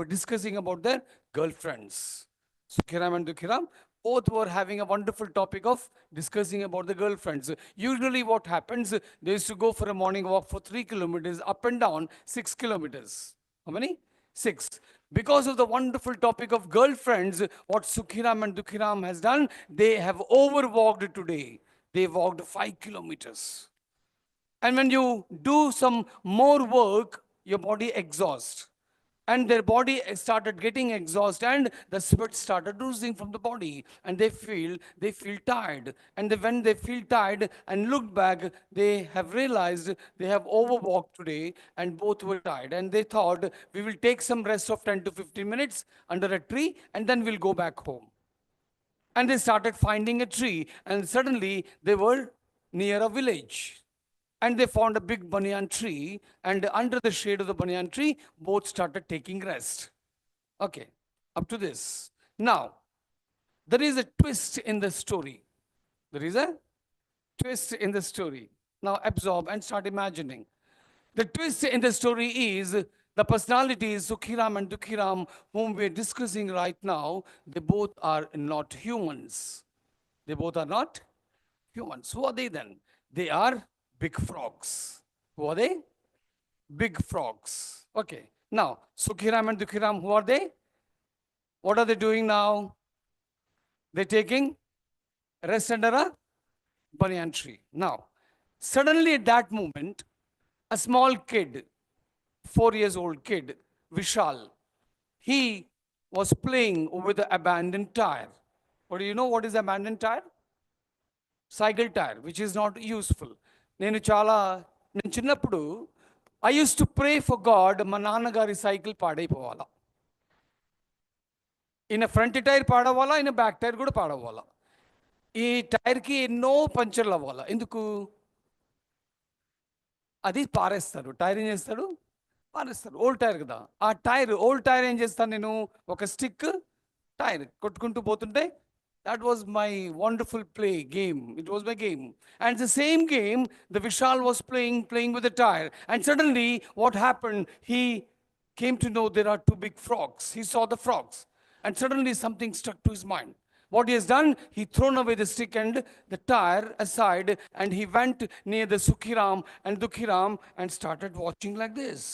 discussing about their girlfriends. Sukhiram and Dukhiram both were having a wonderful topic of discussing about the girlfriends. Usually what happens, they used to go for a morning walk for 3 kilometers, up and down 6 kilometers. How many? 6. Because of the wonderful topic of girlfriends, what Sukhiram and Dukhiram has done, they have overwalked today. They walked 5 kilometers. And when you do some more work, your body exhausts. And their body started getting exhausted and the sweat started oozing from the body. And they feel tired. And when they feel tired and look back, they have realized they have overwalked today and both were tired. And they thought, we will take some rest of 10 to 15 minutes under a tree and then we'll go back home. And they started finding a tree and suddenly they were near a village. And they found a big banyan tree, and under the shade of the banyan tree, both started taking rest. Okay, up to this. Now, there is a twist in the story. There is a twist in the story. Now, absorb and start imagining. The twist in the story is the personalities, Sukhiram and Dukhiram, whom we're discussing right now, they both are not humans. They both are not humans. Who are they then? They are big frogs. Who are they? Big frogs. Okay. Now, Sukhiram and Dukhiram, who are they? What are they doing now? They're taking rest under a banyan tree. Now, suddenly at that moment, a small kid, 4 years old kid, Vishal, he was playing with the abandoned tire. What do you know what is abandoned tire? Cycle tire, which is not useful. నేను చిన్నప్పుడు I use to pray for God మా నాన్నగారి cycle పాడైపోవాలా. ఈయన front tyre పాడవాలా, ఈయన back tyre కూడా పాడవాలా. ఈ టైర్కి ఎన్నో పంచర్లు అవ్వాలా. ఎందుకు? అది పారేస్తారు. టైర్ ఏం చేస్తాడు? పారేస్తారు. ఓల్డ్ టైర్ కదా. ఆ టైర్, ఓల్డ్ టైర్ ఏం చేస్తాను నేను? ఒక స్టిక్ టైర్ కొట్టుకుంటూ పోతుంటే, that was my wonderful play game. It was my game. And the same game, the Vishal was playing with the tire. And suddenly, what happened? He came to know there are two big frogs. He saw the frogs. And suddenly, something stuck to his mind. What he has done, he thrown away the stick and the tire aside, and he went near the Sukhiram and Dukhiram and started watching like this.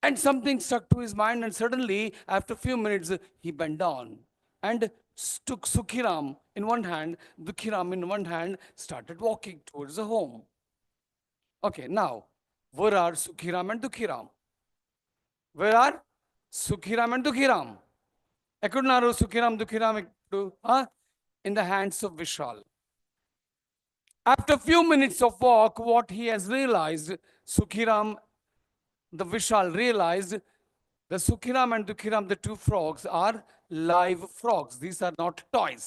And something stuck to his mind, and suddenly, after a few minutes, he bent down and took Sukhiram in one hand, Dukhiram in one hand, started walking towards the home. Okay, now, where are Sukhiram and Dukhiram? Where are Sukhiram and Dukhiram? Ekkudunaru Sukhiram, Dukhiram ekkudu? In the hands of Vishal. After a few minutes of walk, what he has realized, Sukhiram, the Vishal realized, the Sukhiram and Dukhiram, the two frogs, are live frogs. These are not toys.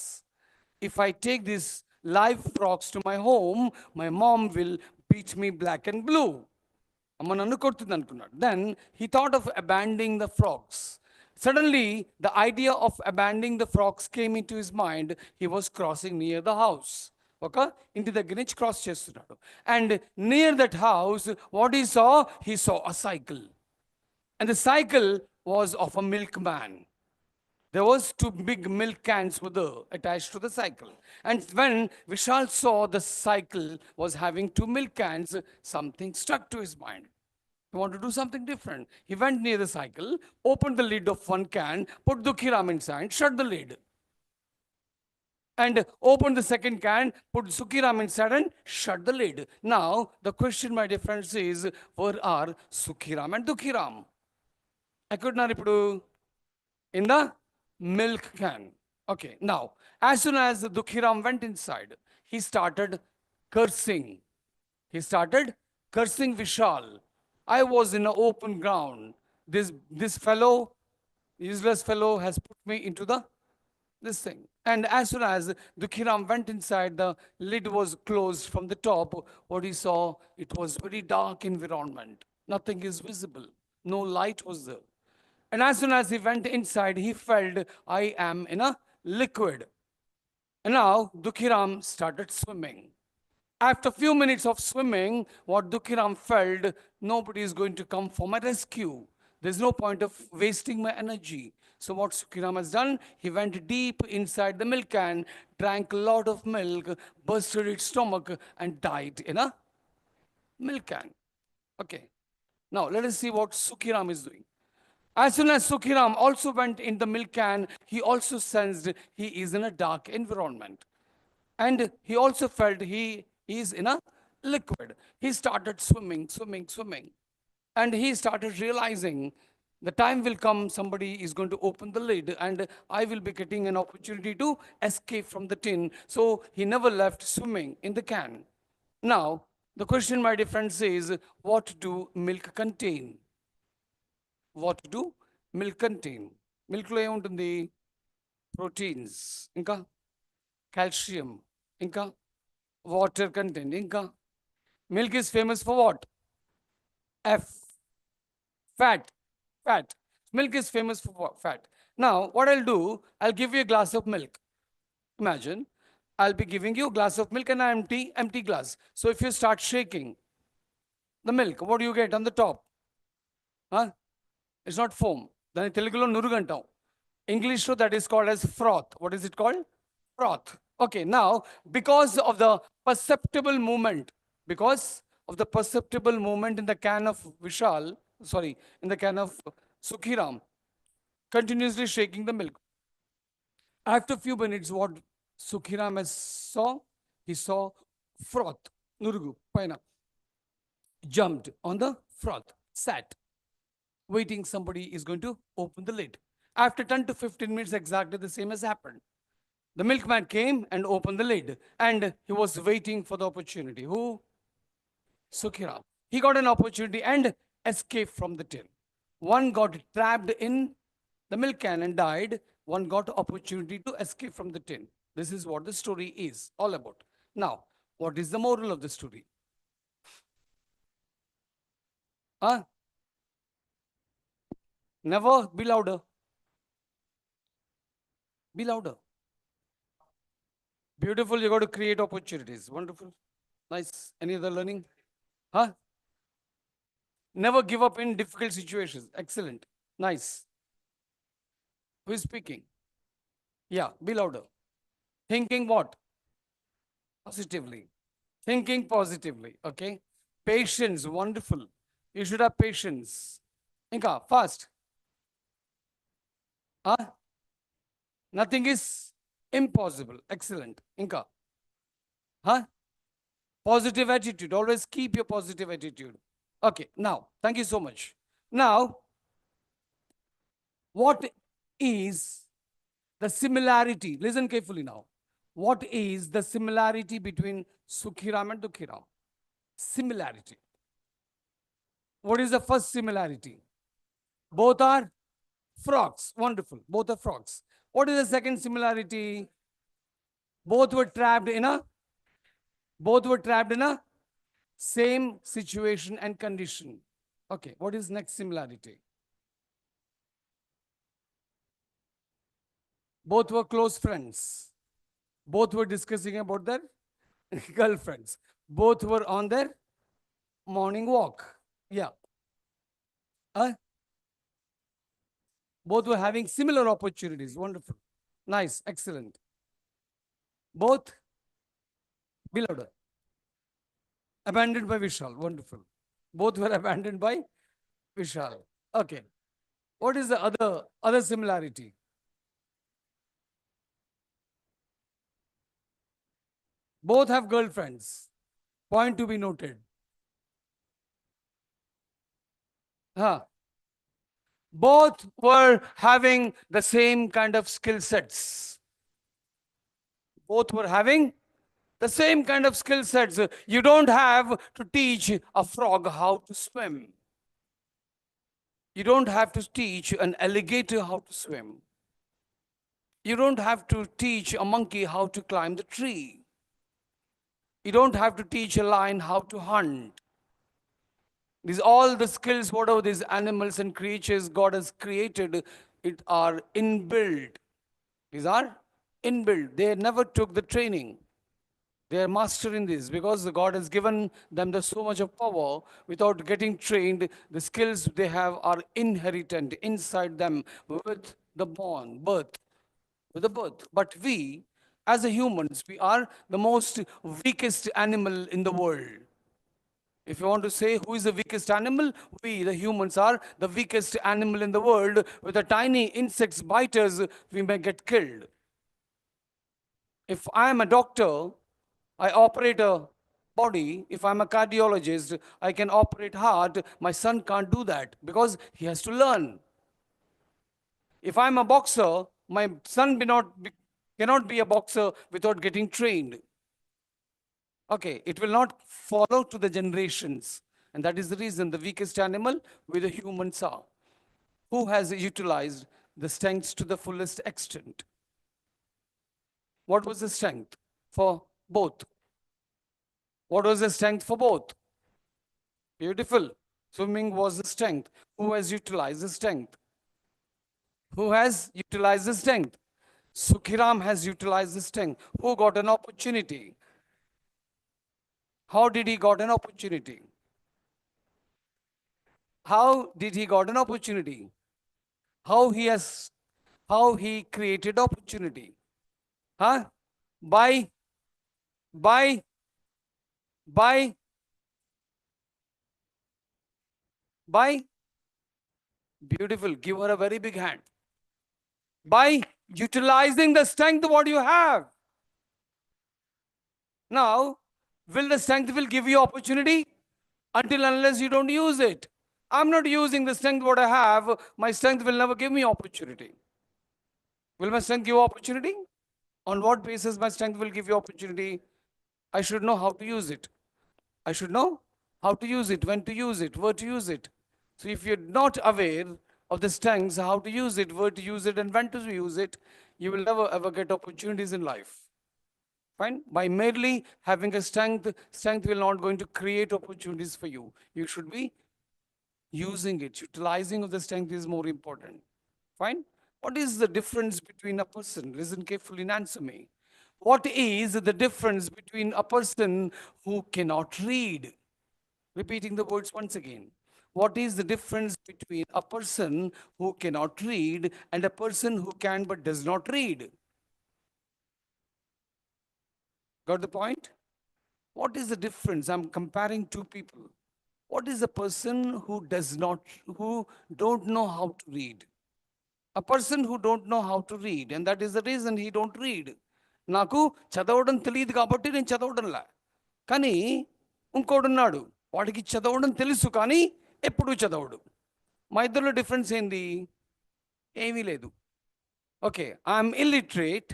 If I take these live frogs to my home, my mom will beat me black and blue. Then he thought of abandoning the frogs. Suddenly, the idea of abandoning the frogs came into his mind. He was crossing near the house. Okay? Into the Greenwich cross chestunnadu. And near that house, what he saw? He saw a cycle. And the cycle was of a milkman. There was two big milk cans were there attached to the cycle. And when Vishal saw the cycle was having two milk cans, something struck to his mind. He wanted to do something different. He went near the cycle, opened the lid of one can, put Dukhiram inside, shut the lid. And opened the second can, put Sukhiram inside and shut the lid. Now, the question, my dear friends, is where are Sukhiram and Dukhiram? Ekkudunaru ippudu? In the milk can. Okay, now, as soon as Dukhiram went inside, he started cursing. He started cursing Vishal. I was in an open ground. This fellow, useless fellow, has put me into this thing. And as soon as Dukhiram went inside, the lid was closed from the top. What he saw, it was very dark environment. Nothing is visible. No light was there. And as soon as he went inside, he felt, I am in a liquid. And now Dukhiram started swimming. After a few minutes of swimming, what Dukhiram felt, nobody is going to come for my rescue. There's no point of wasting my energy. So what Sukhiram has done, he went deep inside the milk can, drank a lot of milk, bursted its stomach, and died in a milk can. Okay. Now let us see what Sukhiram is doing. As soon as Sukhiram also went in the milk can, he also sensed he is in a dark environment. And he also felt he is in a liquid. He started swimming. And he started realizing the time will come, somebody is going to open the lid and I will be getting an opportunity to escape from the tin. So he never left swimming in the can. Now, the question, my dear friends, is what do milk contain? What do milk contain? Milk lo ఏముంటుంది? Proteins, ఇంకా calcium, ఇంకా water content, ఇంకా milk is famous for what? F, fat. Milk is famous for what? Fat. Now, what I'll do, I'll give you a glass of milk. Imagine, I'll be giving you a glass of milk and an empty glass. So if you start shaking the milk, what do you get on the top? It's not foam. Then Telugulo nurugantam. English, that is called as froth. What is it called? Froth. Okay, now, because of the perceptible movement, because of the perceptible movement in the can of Vishal, sorry, in the can of Sukhiram, continuously shaking the milk. After a few minutes, what Sukhiram saw, he saw froth, Nurugu, Paina, jumped on the froth, sat, waiting somebody is going to open the lid. After 10 to 15 minutes, exactly the same has happened. The milkman came and opened the lid, and he was waiting for the opportunity. Who? Sukhiram. He got an opportunity and escaped from the tin. One got trapped in the milk can and died. One got opportunity to escape from the tin. This is what the story is all about. Now, what is the moral of the story? Huh? Never be louder. Be louder. Beautiful. You got to create opportunities. Wonderful. Nice. Any other learning? Huh? Never give up in difficult situations. Excellent. Nice. Who is speaking? Yeah, be louder. Thinking what? Positively. Thinking positively. Okay. Patience. Wonderful. You should have patience. Inka, fast. Huh? Nothing is impossible. Excellent. Inka. Huh? Positive attitude. Always keep your positive attitude. Okay. Now, thank you so much. Now, what is the similarity? Listen carefully now. What is the similarity between Sukhiram and Dukhiram? Similarity. What is the first similarity? Both are frogs. Wonderful. Both are frogs. What is the second similarity? Both were trapped in a same situation and condition. Okay. What is next similarity? Both were close friends. Both were discussing about their girlfriends. Both were on their morning walk. Yeah. Both were having similar opportunities. Wonderful. Nice. Excellent. Both beloved. Abandoned by Vishal. Wonderful. Both were abandoned by Vishal. Okay. What is the other similarity? Both have girlfriends. Point to be noted. Huh. Both were having the same kind of skill sets. Both were having the same kind of skill sets. You don't have to teach a frog how to swim. You don't have to teach an alligator how to swim. You don't have to teach a monkey how to climb the tree. You don't have to teach a lion how to hunt. These all the skills, whatever these animals and creatures God has created, it are inbuilt. These are inbuilt. They never took the training. They are master in this because God has given them the so much of power without getting trained. The skills they have are inherited inside them with the birth, with the birth. But we, as a humans, we are the most weakest animal in the world. If you want to say who is the weakest animal, we, the humans, are the weakest animal in the world. With the tiny insects bite us, we may get killed. If I am a doctor, I operate a body. If I'm a cardiologist, I can operate heart. My son can't do that because he has to learn. If I'm a boxer, my son cannot be a boxer without getting trained. Okay, it will not follow to the generations. And that is the reason the weakest animal with the humans are. Who has utilized the strengths to the fullest extent? What was the strength for both? What was the strength for both? Beautiful. Swimming was the strength. Who has utilized the strength? Who has utilized the strength? Sukhiram has utilized the strength. Who got an opportunity? How did he got an opportunity? How did he got an opportunity? How he created opportunity? Huh? By by By, beautiful, give her a very big hand. By utilizing the strength what you have. Now, will the strength will give you opportunity? Until unless you don't use it. I'm not using the strength what I have, my strength will never give me opportunity. Will my strength give opportunity? On what basis my strength will give you opportunity? I should know how to use it. I should know how to use it, when to use it, where to use it. So if you're not aware of the strengths, how to use it, where to use it, and when to use it, you will never ever get opportunities in life. Fine? By merely having a strength, strength will not going to create opportunities for you. You should be using it. Utilizing of the strength is more important. Fine? What is the difference between a person? Listen carefully and answer me. What is the difference between a person who cannot read? Repeating the words once again. What is the difference between a person who cannot read and a person who can but does not read? Got the point? What is the difference? I'm comparing two people. What is a person who does not, who don't know how to read? A person who don't know how to read, and that is the reason he don't read. నాకు చదవడం తెలియదు కాబట్టి నేను చదవడంలా. కానీ ఇంకోడున్నాడు, వాడికి చదవడం తెలుసు కానీ ఎప్పుడూ చదవడు. మా ఇద్దరిలో డిఫరెన్స్ ఏంది? ఏమీ లేదు. Okay, I'm illiterate,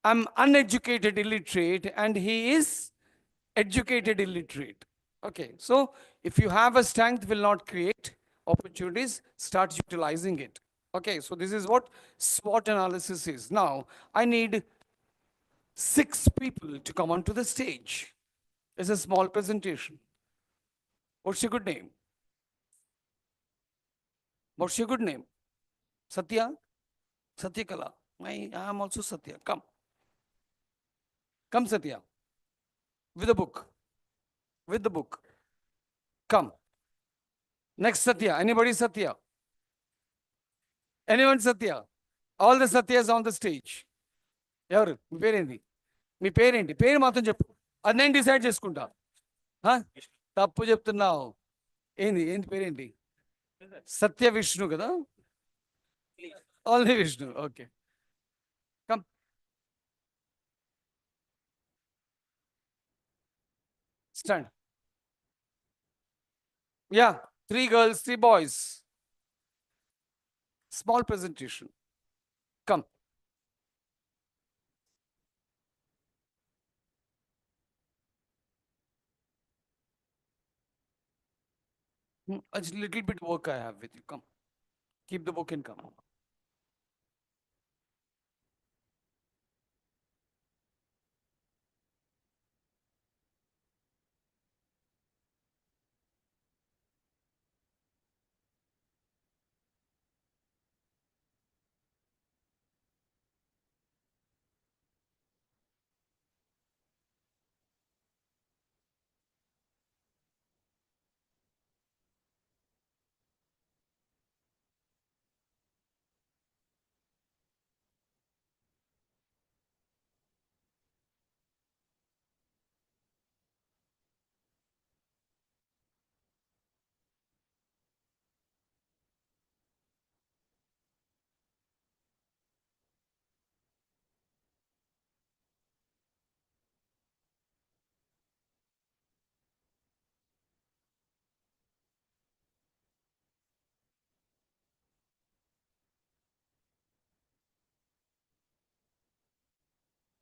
I'm uneducated illiterate and he is educated illiterate. Okay, so if you have a strength will not create opportunities, start utilizing it. Okay, so this is what SWOT analysis is. Now, I need 6 people to come onto the stage. It's a small presentation. What's your good name? What's your good name? Satya? Satya Kala. I am also Satya. Come. Come, Satya. With a book. With the book. Come. Next Satya. Anybody Satya? Anyone Satya? All the Satyas on the stage. ఎవరు మీ పేరేంటి? మీ పేరేంటి? పేరు మాత్రం చెప్పు, అది నేను decide చేసుకుంటా. తప్పు చెప్తున్నావు. ఏంది ఏంటి పేరేంటి? సత్య విష్ణు కదా? Only Vishnu. Okay, come. Stand. Yeah, 3 girls, 3 boys. Small presentation. Come. A little bit work I have with you. Come. Keep the book and come.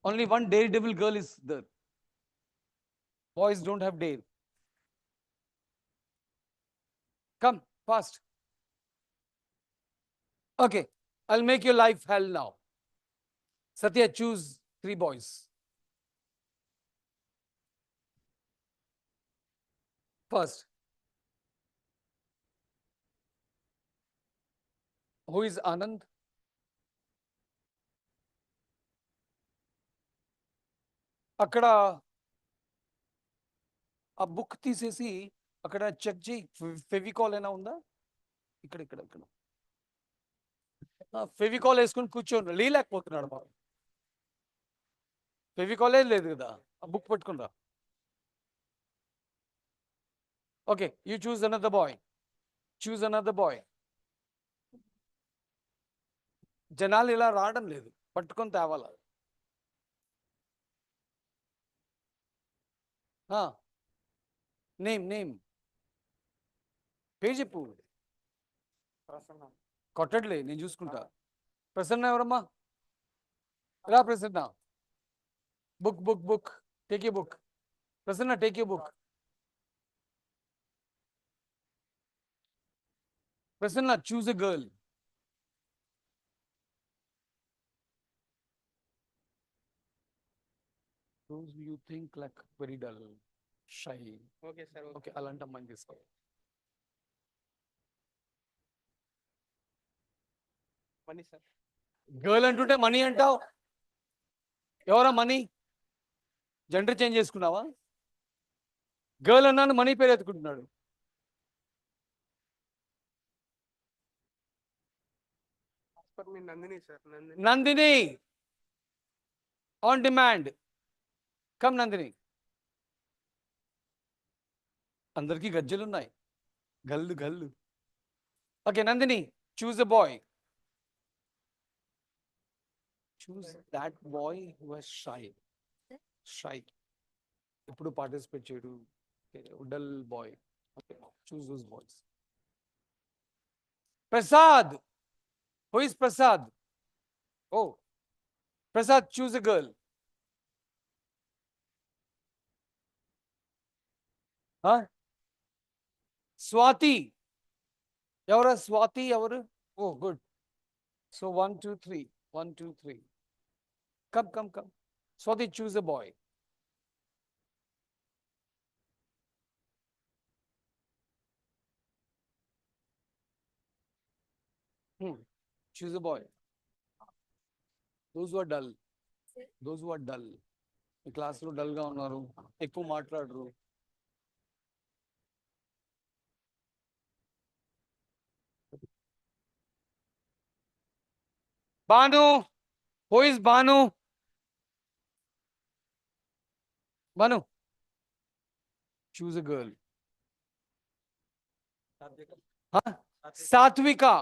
Only one daredevil girl is there. Boys don't have dare. Come, fast. Okay, I'll make your life hell now. Satya, choose 3 boys. First, who is Anand? అక్కడ ఆ book తీసేసి అక్కడ check చేయి, ఫెవికాల్ అయినా ఉందా? ఇక్కడ ఇక్కడ ఇక్కడ ఫెవికాల్ వేసుకొని కూర్చోండి, లేలేకపోతున్నాడు బాబు. ఫెవికాలే లేదు కదా, ఆ బుక్ పట్టుకుందా. Okay, you choose another boy. Choose another boy. జనాలు ఇలా రావడం లేదు, పట్టుకొని తేవాల. నేమ్ పేరు చెప్పు. కొట్టట్లే, నేను చూసుకుంటా. ప్రసన్న ఎవరమ్మా? రా Prasanna. Book take you book. Prasanna take you book. Prasanna choose a girl. Those you think like very dull, shy. Okay, sir. Okay, అలాంటి అమ్మాయిని తీసుకో. Money, sir. గర్ల్ అంటుంటే మనీ అంటావు. ఎవరా మనీ? జెండర్ చేంజ్ చేసుకున్నావా? గర్ల్ అన్నాను, మనీ పేరు ఎత్తుకుంటున్నాడు. For me, Nandini, sir. Nandini on demand. Come Nandini. అందరికీ గజ్జలు ఉన్నాయి. గల్లు. Okay Nandini, choose a boy. Choose that boy who has shy. ఎప్పుడు పార్టిసిపేట్ చేయడు, dull boy. Okay, choose those boys. Prasad. Who is Prasad? Oh Prasad, choose a girl. Swathi. ఎవరా స్వాతి? ఎవరు? Oh good. So 1 2 3 1 2 3. Come. Swati, choose a boy. Choose a boy. Those who are dull. ఈ క్లాస్లో డల్గా ఉన్నారు, ఎక్కువ మాట్లాడరు. Banu. Who is Banu? Banu. Choose a girl. Satvika.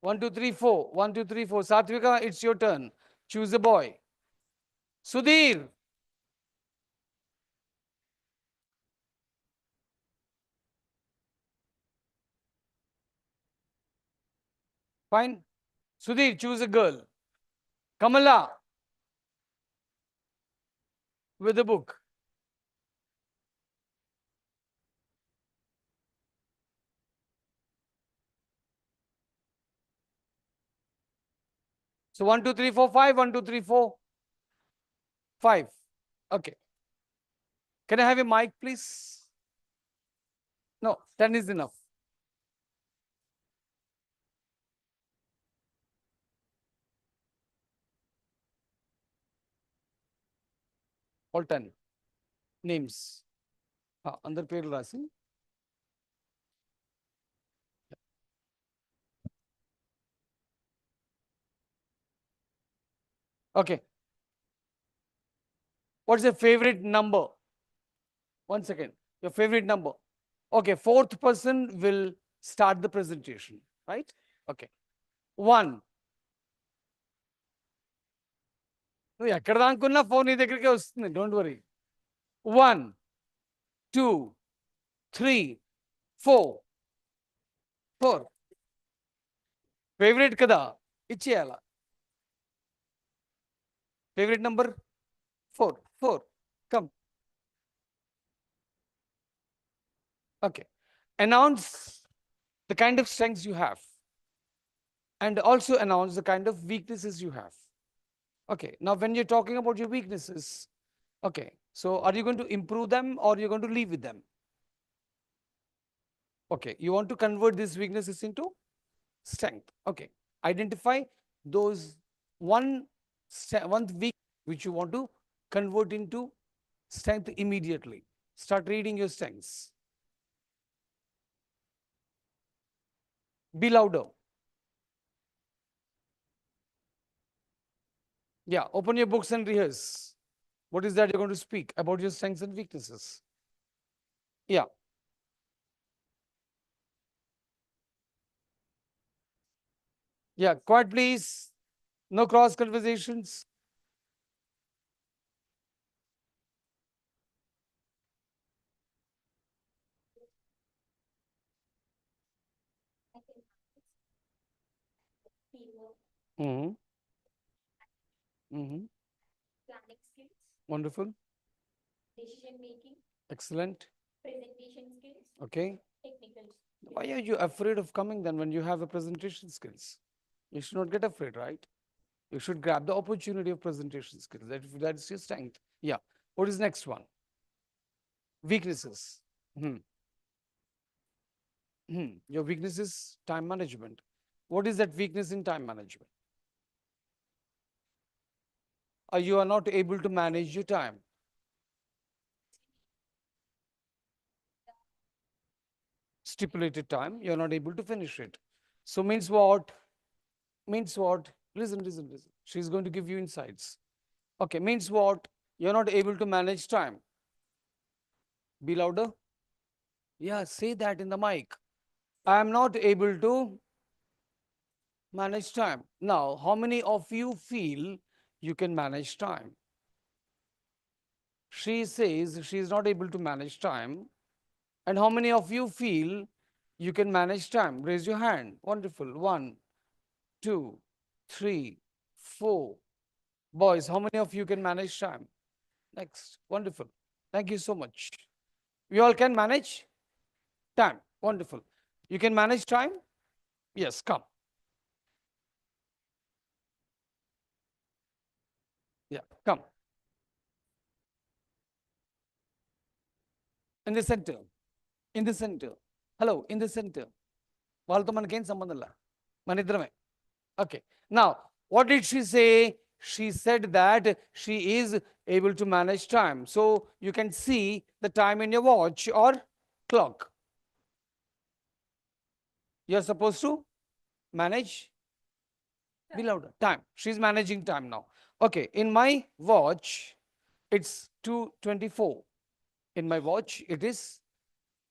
1 2 3 4. 1 2 3 4. Satvika, it's your turn. Choose a boy. Sudhir. Fine. Sudhir, choose a girl. Kamala. With a book. So 1 2 3 4 5. 1 2 3 4 5. Okay. Can I have a mic, please? No, 10 is enough. All 10 names. అందరి పేర్లు రాసి. Okay. What's your favorite number? 1 second. Your favorite number. Okay, fourth person will start the presentation, right? Okay. 1. నువ్వు ఎక్కడ దానుకున్నా phone నీ దగ్గరికే వస్తుంది, don't worry. 1 2 3 4 4. Favourite కదా, ఇచ్చేయాల. Favourite number 4. Come. Okay. Announce the kind of strengths you have and also announce the kind of weaknesses you have. Okay. Now, when you're talking about your weaknesses, okay, so are you going to improve them or you're going to leave with them? Okay. You want to convert these weaknesses into strength. Okay. Identify those one weak which you want to convert into strength immediately. Start reading your strengths. Be louder. Yeah, open your books and rehearse. What is that you're going to speak about your strengths and weaknesses? Yeah, Yeah, quiet please. No cross conversations. Mm-hmm. Mm-hmm. Wonderful. Excellent. Okay. Why are you afraid of coming then when you have a presentation skills? You should not get afraid, right? You should grab the opportunity of presentation skills. That's your strength. Yeah. What is next one? Weaknesses. Hmm. Hmm. Your weakness is time management. What is that weakness in time management? You are not able to manage your time. Stipulated time, you're not able to finish it. So means what? Means what? Listen, listen, listen. She's going to give you insights. Okay, means what? You're not able to manage time. Be louder. Yeah, say that in the mic. I am not able to manage time. Now, how many of you feel you can manage time? She says she is not able to manage time. And how many of you feel you can manage time? Raise your hand. Wonderful. One, two, three, four. Boys, how many of you can manage time? Next. Wonderful. Thank you so much. We all can manage time. Wonderful. You can manage time? Yes, come. Yeah, come. In the center. In the center. Hello, in the center. వాళ్ళతో మనకేం సంబంధం లే మన ఇద్దరమే okay now what did she say she said that she is able to manage time so you can see the time in your watch or clock you're supposed to manage be louder time she's managing time now okay in my watch it's 2:24 in my watch it is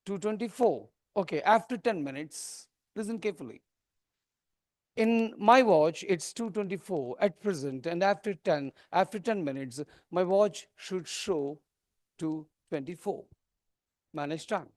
2:24 okay after 10 minutes listen carefully in my watch it's 2:24 at present and after 10 minutes my watch should show 2:24 manage time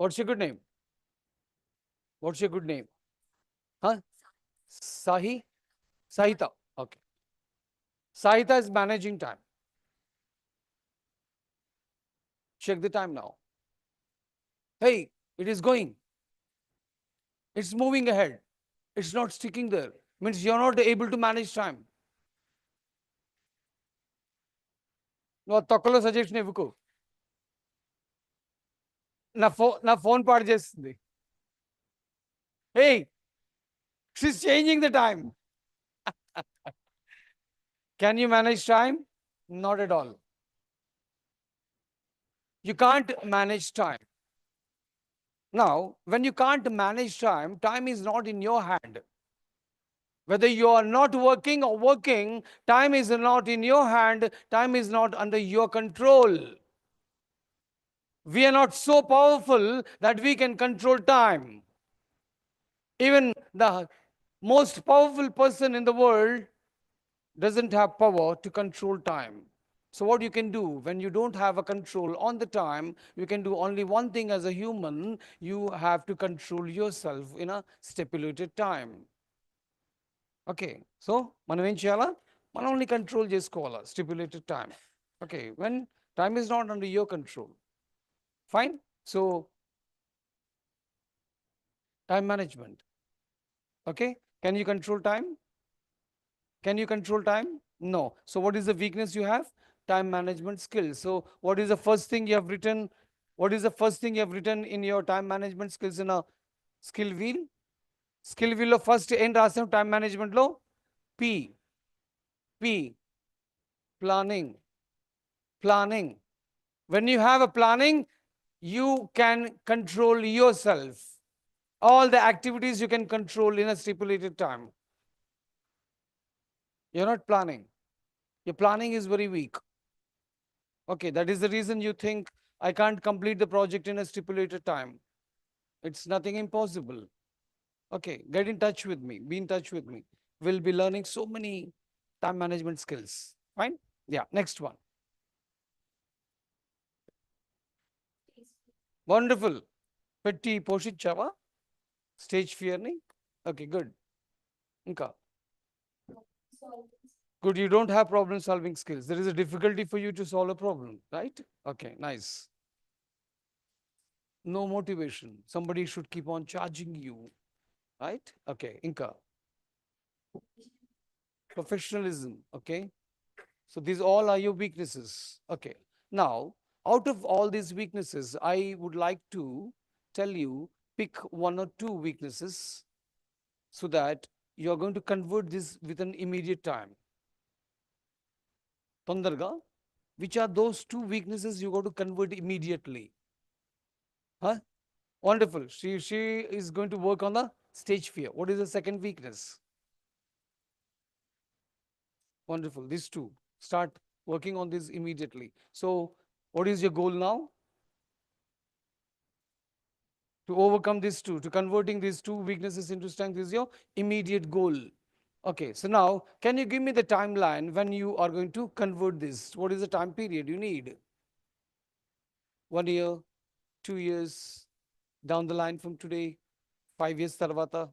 what's your good name what's your good name huh sahi sahita okay sahita is managing time check the time now hey it is going it's moving ahead it's not sticking there means you're not able to manage time నువ్వు తొక్కలో suggestion ఇవ్వకు నా phone పాడు చేస్తుంది hey she's changing the time. Can you manage time? Not at all. You can't manage time. Now, when you can't manage time, time is not in your hand. Whether you are not working or working, time is not in your hand, time is not under your control. We are not so powerful that we can control time. Even the most powerful person in the world doesn't have power to control time. So what you can do when you don't have a control on the time, you can do only one thing as a human, you have to control yourself in a stipulated time. Okay, so మనం ఏం చేయాలా మనం only control చేసుకోవాలా stipulated time. Okay, when time is not under your control. Fine. So time management. Okay, can you control time? Can you control time? No. So what is the weakness you have? Time management skills. So what is the first thing you have written? What is the first thing you have written in your time management skills in a skill wheel? Skill wheel of first end రాసాం time management లో P. P. Planning. Planning. When you have a planning, you can control yourself. All the activities you can control in a stipulated time. You're not planning. Your planning is very weak. Okay, that is the reason you think I can't complete the project in a stipulated time. It's nothing impossible. Okay, get in touch with me. Be in touch with me. We'll be learning so many time management skills. Fine? Yeah, next one. Wonderful. పెట్టి పోషించావా stage ఫియర్ని? Okay, good. ఇంకా good, you don't have problem solving skills. There is a difficulty for you to solve a problem, right? Okay, nice. No motivation. Somebody should keep on charging you, right? Okay, Inka. Professionalism, okay? So these all are your weaknesses. Okay. Now, out of all these weaknesses, I would like to tell you, pick one or two weaknesses so that you are going to convert this with an immediate time. Tondarga, which are those two weaknesses you got to convert immediately? Huh? Wonderful. She is going to work on the stage fear. What is the second weakness? Wonderful. These two. Start working on this immediately. So, what is your goal now? To overcome these two, to converting these two weaknesses into strength is your immediate goal. Okay, so now can you give me the timeline when you are going to convert this? What is the time period you need? 1 year, 2 years, down the line from today, 5 years tarvata?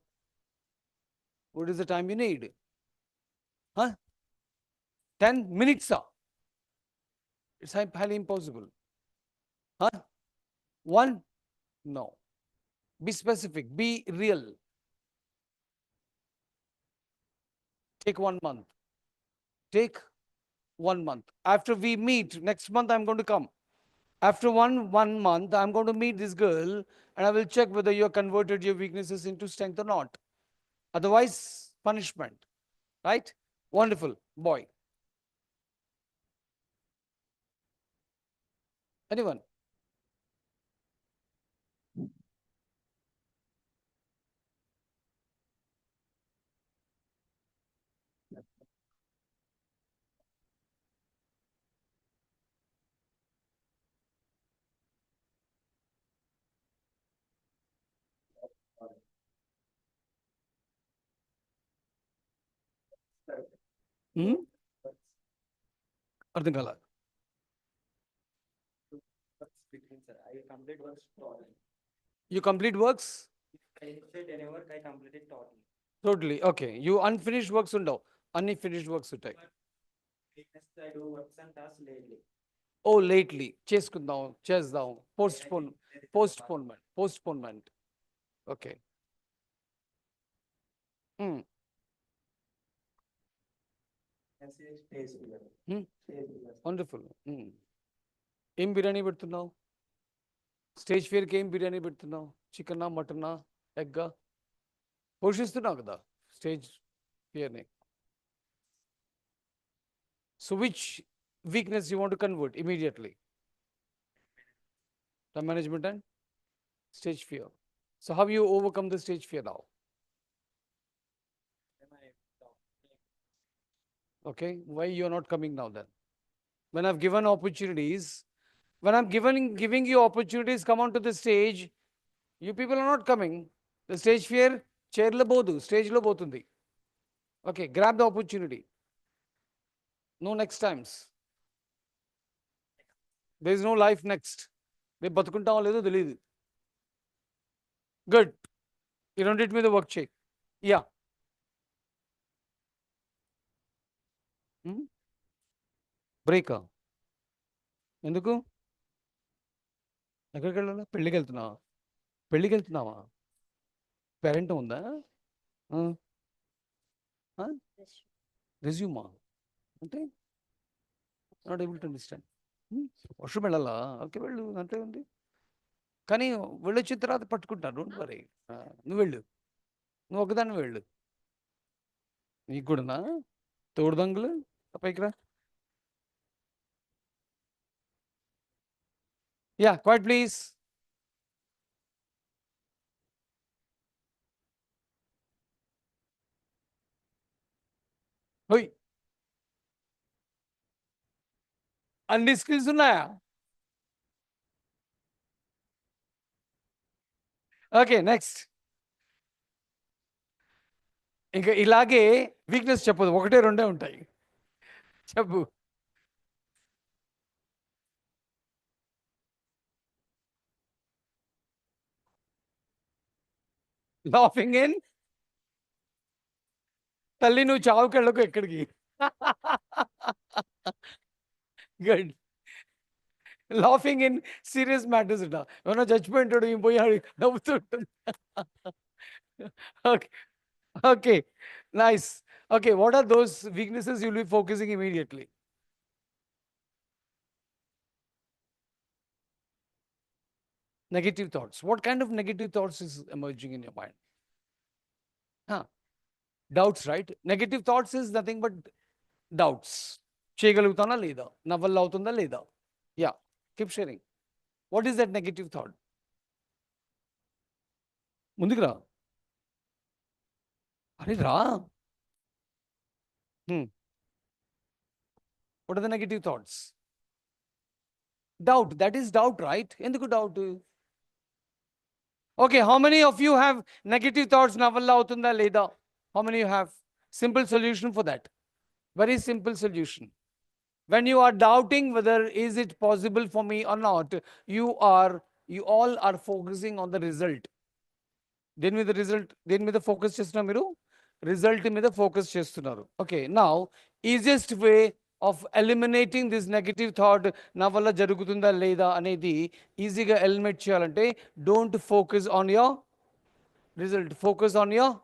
What is the time you need? Huh? 10 minutes, sir. It's highly impossible. Huh? One? No. Be specific. Be real. Take 1 month. Take 1 month. After we meet, next month I'm going to come. After one month, I'm going to meet this girl and I will check whether you have converted your weaknesses into strength or not. Otherwise, punishment. Right? Wonderful. Boy. Anyone? Hmm? అర్థం కాల. I complete works totally. You complete works? I said any work I completed totally. Totally. Okay. You unfinished works ఉండవు. Unfinished works ఉంటాయి. Weakness I do works and tasks lately. Oh lately చేసుకుందాం, చేద్దాం. Postponement. Okay. Can say stage fear. Stage fear. Wonderful. ఏం బిర్యానీ పెడుతున్నావు? Stage ఫియర్కి ఏం బిర్యానీ పెడుతున్నావు? చికెనా, మటనా, ఎగ్గా? పోషిస్తున్నావు కదా స్టేజ్ ఫియర్ని. So which weakness you want to convert immediately? Time management and stage fear. So how you overcome the stage fear now? Okay, why you are not coming now then? When I've given opportunities, when I'm giving you opportunities, come onto the stage, you people are not coming. The stage fear, chair lo bodu, stage lo botundi. Okay, grab the opportunity. No next times. There is no life next. రేపు బతుకుంటామో లేదో తెలియదు. Good. ఈ రెండింటి మీద work చేయి. Yeah. బ్రేకా? ఎందుకు? ఎక్కడికి వెళ్ళాలా? పెళ్ళికి వెళ్తున్నావా? పెళ్ళికి వెళ్తున్నావా? పేరెంట్ ఉందా? రెజ్యూమా అంటే నాట్ ఏబుల్ టు అండర్స్టాండ్. వర్షం వెళ్ళాలా? ఓకే, వెళ్ళు, అంతే ఉంది. కానీ వెళ్ళొచ్చిన తర్వాత పట్టుకుంటాను, డోంట్ వరీ. నువ్వు వెళ్ళు, నువ్వు ఒకదాన్ని వెళ్ళు. నీకు కూడానా తోడుదంగులు? పైకి రా. Yeah, quiet please. Hoi. అన్ని స్కిల్స్ ఉన్నాయా? Okay, next. ఇంకా ఇలాగే వీక్నెస్ చెప్పదు, ఒకటే రెండే ఉంటాయి. చెప్పు. లాఫింగ్ ఇన్, తల్లి నువ్వు చావుకెళ్ళకు ఎక్కడికి. Good. Laughing in serious matters ఉంటా, ఏమన్నా చచ్చిపోయింటాడు ఏం పోయాడు నవ్వుతుంటుంది. Okay, okay, nice. Okay, what are those weaknesses you will be focusing immediately? Negative thoughts. What kind of negative thoughts is emerging in your mind? Huh. Doubts, right? Negative thoughts is nothing but doubts. చేయగలుగుతానా లేదా, నా వల్ల అవుతుందా లేదా? Yeah, keep sharing. What is that negative thought? ముందుకు రా, అరే రా. What are the negative thoughts? Doubt, that is doubt, right? ఎందుకు doubt? Okay, how many of you have negative thoughts, నా వల్ల అవుతుందా లేదా? How many you have? Simple solution for that, very simple solution. When you are doubting whether is it possible for me or not, you all are focusing on the result. దేని మీద result, దేని మీద focus చేస్తున్నారు మీరు? Result మీద focus చేస్తున్నారు. Okay, now easiest way of eliminating this negative thought, నా వల్ల జరుగుతుందా లేదా అనేది ఈజీగా ఎలిమినేట్ చేయాలంటే, don't focus on your result, focus on your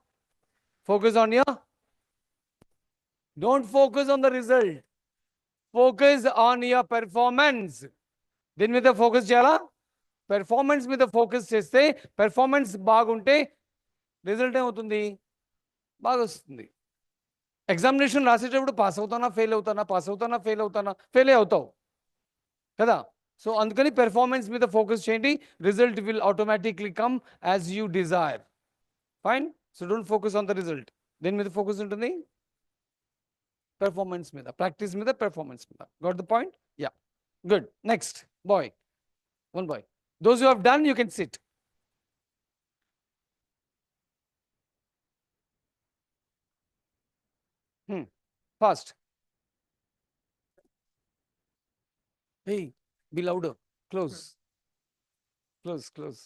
don't focus on the result, focus on your performance. దీని మీద ఫోకస్ చేయాలా? పెర్ఫార్మెన్స్ మీద ఫోకస్ చేస్తే, పెర్ఫార్మెన్స్ బాగుంటే రిజల్ట్ ఏమవుతుంది? బాగా వస్తుంది. ఎగ్జామినేషన్ రాసేటప్పుడు పాస్ అవుతానా ఫెయిల్ అవుతానా, పాస్ అవుతానా ఫెయిల్ అవుతానా, ఫెయిల్ అవుతావు కదా. సో అందుకని పెర్ఫార్మెన్స్ మీద ఫోకస్ చేయండి, result will automatically come as you desire. Fine. So don't focus on the result. దేని మీద ఫోకస్ ఉంటుంది? పెర్ఫార్మెన్స్ మీద, ప్రాక్టీస్ మీద, పెర్ఫార్మెన్స్ మీద. Got the point? Yeah, good. Next boy, one boy. Those who have done, you can sit. Fast. Hey, be louder. Close. Close.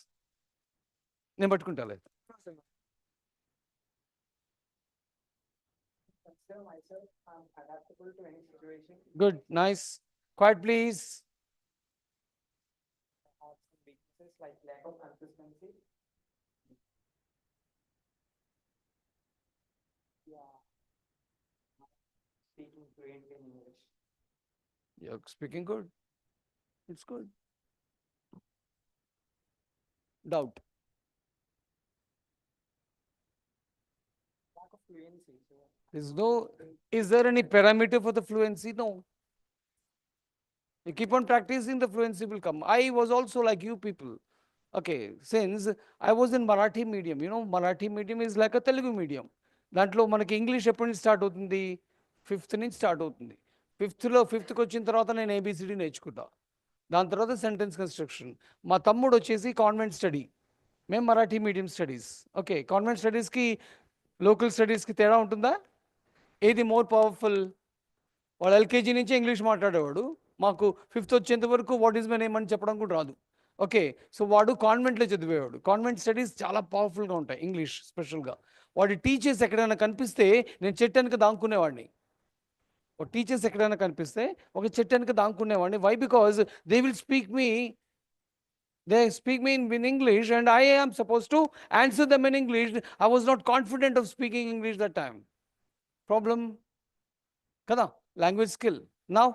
నేను పట్టుకుంటాలే. Consider myself, I'm adaptable to any situation. Good, nice. Quiet please. I have some weaknesses like lack of consistency. Yeah, speaking fluently in English. You're speaking good. It's good. Doubt. Lack of fluency. So Is there any parameter for the fluency? No. You keep on practicing, the fluency will come. I was also like you people. Okay, since I was in Marathi medium, Marathi medium is like a Telugu medium. దాంట్లో మనకి English ఎప్పటి నుంచి start అవుతుంది? Fifth నుంచి start అవుతుంది. ఫిఫ్త్కి వచ్చిన తర్వాత నేను ఏబిసిడి నేర్చుకుంటా. దాని తర్వాత సెంటెన్స్ కన్స్ట్రక్షన్. మా తమ్ముడు వచ్చేసి కాన్వెంట్ స్టడీ, మేము Marathi medium studies. Okay, convent స్టడీస్కి లోకల్ స్టడీస్కి తేడా ఉంటుందా? ఏది మోర్ పవర్ఫుల్? వాడు ఎల్కేజీ నుంచి ఇంగ్లీష్ మాట్లాడేవాడు, మాకు ఫిఫ్త్ వచ్చేంత వరకు వాట్ ఈజ్ మై నేమ్ అని చెప్పడం కూడా రాదు. ఓకే, సో వాడు కాన్వెంట్లో చదివేవాడు. కాన్వెంట్ స్టడీస్ చాలా పవర్ఫుల్గా ఉంటాయి, ఇంగ్లీష్ స్పెషల్గా. వాడి టీచర్స్ ఎక్కడైనా కనిపిస్తే నేను చెట్టు వెనక దాక్కునేవాడిని. టీచర్స్ ఎక్కడైనా కనిపిస్తే ఒక చెట్టు వెనక దాక్కునేవాడిని. Why? Because they will speak me, they speak me in English and I am supposed to answer them in English. I was not confident of speaking English that time. Problem kada, language skill. Now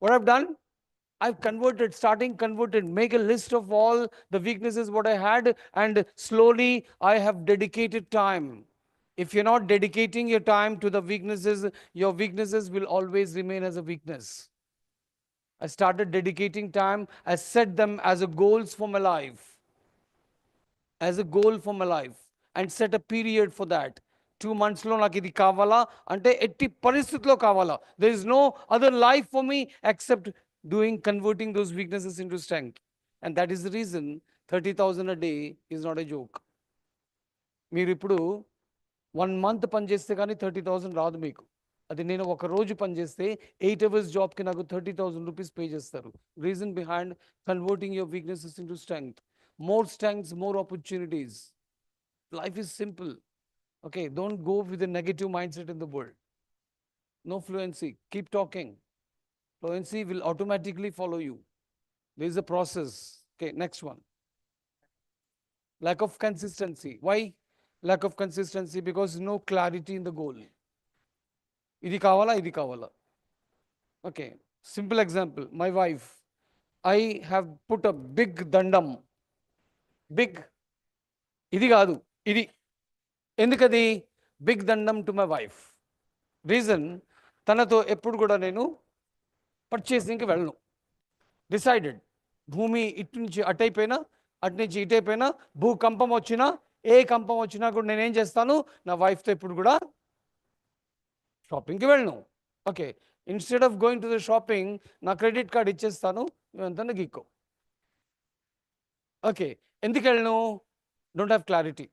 what I've done, I've converted, make a list of all the weaknesses what I had, and slowly I have dedicated time. If you're not dedicating your time to the weaknesses, your weaknesses will always remain as a weakness. I started dedicating time. I set them as a goals for my life, as a goal for my life, and set a period for that. 2 months లో నాకు ఇది కావాలా అంటే ఎట్టి పరిస్థితిలో కావాలా. There is no other life for me except doing converting those weaknesses into strength. And that is the reason 30,000 a day is not a joke. మీరు ఇప్పుడు 1 month పనిచేస్తే కానీ 30,000 రాదు మీకు. అది నేను ఒక రోజు పనిచేస్తే 8 hours జాబ్కి నాకు 30,000 రూపీస్ పే చేస్తారు. Reason behind converting your weaknesses into strength. More strengths, more opportunities. Life is simple. Okay, don't go with a negative mindset in the world. No fluency. Keep talking. Fluency will automatically follow you. There is a process. Okay, next one. Lack of consistency. Why lack of consistency? Because no clarity in the goal. Idi kavala, idi kavala. Okay, simple example. My wife, I have put a big dandam. Big. Idi kaadu. Idi. ఎందుకది big దండం to my wife. Reason, తనతో ఎప్పుడు కూడా నేను పర్చేసింగ్కి వెళ్ళను. Decided. భూమి ఇటు నుంచి అటైపోయినా, అటు నుంచి ఇటైపోయినా, భూకంపం వచ్చినా, ఏ కంపం వచ్చినా కూడా నేనేం చేస్తాను, నా వైఫ్తో ఎప్పుడు కూడా షాపింగ్కి వెళ్ళను. Okay, instead of going to the shopping నా క్రెడిట్ కార్డ్ ఇచ్చేస్తాను, నువ్వెంత గీక్కో. ఓకే, ఎందుకు వెళ్ళను? Don't have clarity.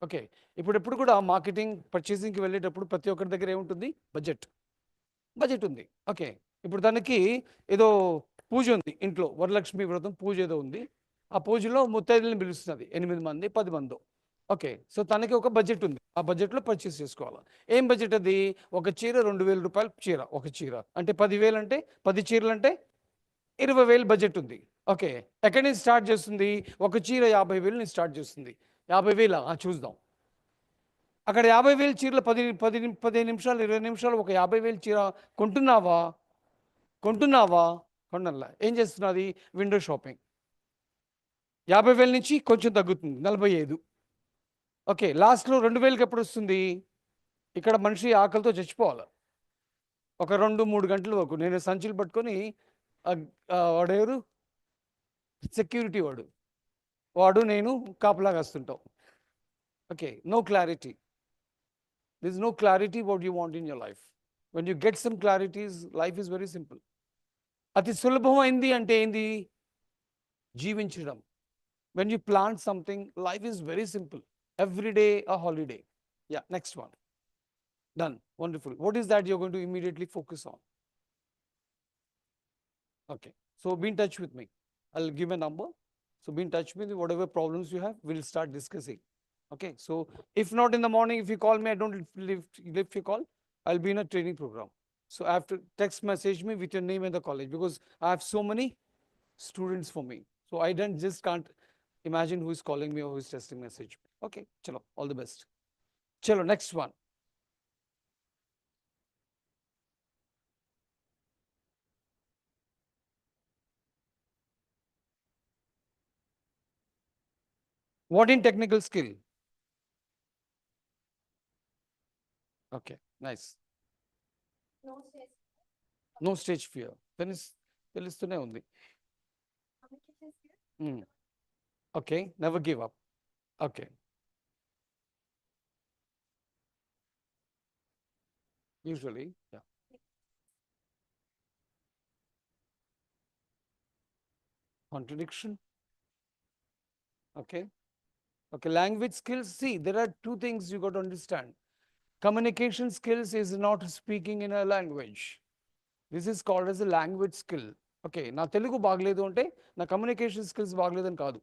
ఓకే, ఇప్పుడు కూడా మార్కెటింగ్ పర్చేసింగ్కి వెళ్ళేటప్పుడు ప్రతి ఒక్కరి దగ్గర ఏముంటుంది? బడ్జెట్ ఉంది. ఓకే, ఇప్పుడు తనకి ఏదో పూజ ఉంది ఇంట్లో, వరలక్ష్మి వ్రతం పూజ ఏదో ఉంది. ఆ పూజలో ముత్తైదులను పిలుస్తుంది, 8 మంది 10 మంది. ఓకే, సో తనకి ఒక బడ్జెట్ ఉంది. ఆ బడ్జెట్లో పర్చేస్ చేసుకోవాలి. ఏం బడ్జెట్ అది? ఒక చీర 2,000 రూపాయల చీర, ఒక చీర అంటే 10,000 అంటే 10 చీరలు అంటే 20,000 బడ్జెట్ ఉంది. ఓకే, ఎక్కడి నుంచి స్టార్ట్ చేస్తుంది? ఒక చీర 50,000 నుంచి స్టార్ట్ చేస్తుంది. 50,000 చూద్దాం. అక్కడ 50,000 చీరలు 15 నిమిషాలు 20 నిమిషాలు ఒక 50,000 చీర కొంటున్నావా? కొనల్లా. ఏం చేస్తున్నది? Window shopping. 50,000 నుంచి కొంచెం తగ్గుతుంది, 45. ఓకే, లాస్ట్లో 2,000కి ఎప్పుడు వస్తుంది? ఇక్కడ మనిషి ఆకలితో చచ్చిపోవాలి ఒక 2-3 గంటల వరకు. నేను సంచులు పట్టుకొని వాడెవరు, సెక్యూరిటీ వాడు నేను కాపలా కాస్తుంటాం. Okay, no clarity. There is no clarity what you want in your life. When you get some clarities, life is very simple. అతి సులభమైంది అంటే ఏంది? జీవించడం. When you plant something, life is very simple. Every day a holiday. Yeah, next one. Done. Wonderful. What is that you're going to immediately focus on? Okay, so be in touch with me. I'll give a number. So be in touch with me. Whatever problems you have, we'll start discussing. Okay, so if not in the morning, if you call me, I don't lift your call, I'll be in a training program. So I have to text message me with your name and the college, because I have so many students for me. So I just can't imagine who is calling me or who is testing message. Okay, chalo, all the best. Chalo, next one. What in technical skill? Okay, nice. No stage fear. తెలుస్తూనే ఉంది. Okay, never give up. Okay. Usually, yeah. Contradiction. Okay. Okay, language skills. See, there are two things you got to understand. Communication skills is not speaking in a language. This is called as a language skill. Okay, నా తెలుగు బాగలేదు అంటే నా communication skills బాగలేదని కాదు,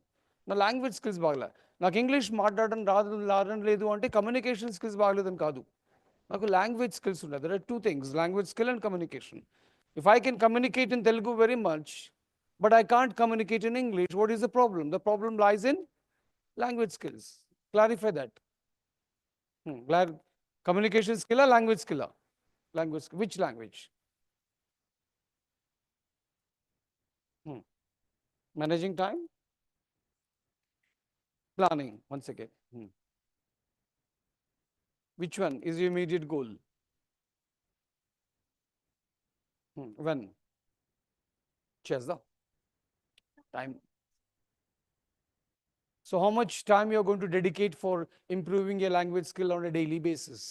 నా language skills బాగలే. నాకు English మాట్లాడడం రావడం లేదు అంటే కమ్యూనికేషన్ స్కిల్స్ బాగలేదని కాదు, నాకు లాంగ్వేజ్ స్కిల్స్ ఉన్నాయి. There are two things, language skill and communication. If I can communicate in Telugu very much, but I can't communicate in English, what is the problem? The problem lies in language skills. Clarify that. Communication skill or language skill? Language. Which language? Managing time? Planning. Once again. Which one is your immediate goal? When? చేద్దాం. Time. So how much time you're going to dedicate for improving your language skill on a daily basis?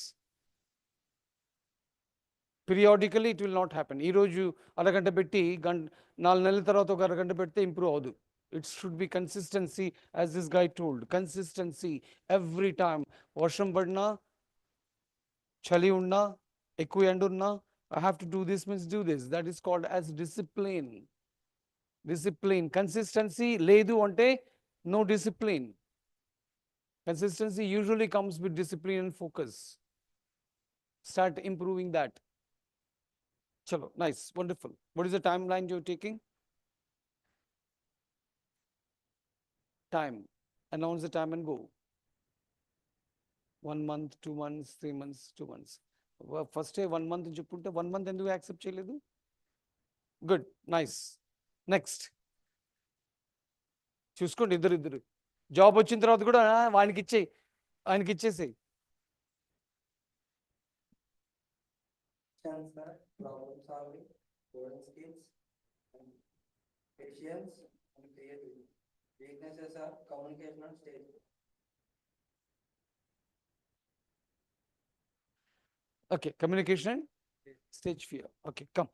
Periodically it will not happen. ఈ రోజు అరగంట పెట్టి 4 నెలల తర్వాత ఒక అరగంట పెడితే ఇంప్రూవ్ అవ్వదు. It should be consistency, as this guy told. Consistency every time. వర్షం పడినా, చలి ఉన్నా, ఎక్కువ ఎండ ఉన్నా, I have to do this means do this. That is called as discipline. Discipline. Consistency లేదు అంటే no discipline. Consistency usually comes with discipline and focus. Start improving that. Chalo, nice, wonderful. What is the timeline you're taking? Time. Announce the time and go. 1 month, 2 months, 3 months, 2 months. First day 1 month అని చెప్పుంటే 1 month ఎందుకు accept చేయలేదు? Good, nice. Next చూసుకోండి, ఇద్దరు job వచ్చిన తర్వాత కూడా ఆయనకి ఇచ్చేసేయి. Sir, problem solving, coding skills, and patience and creativity. Weaknesses are communication and stage. Okay, communication and stage fear. Okay, come.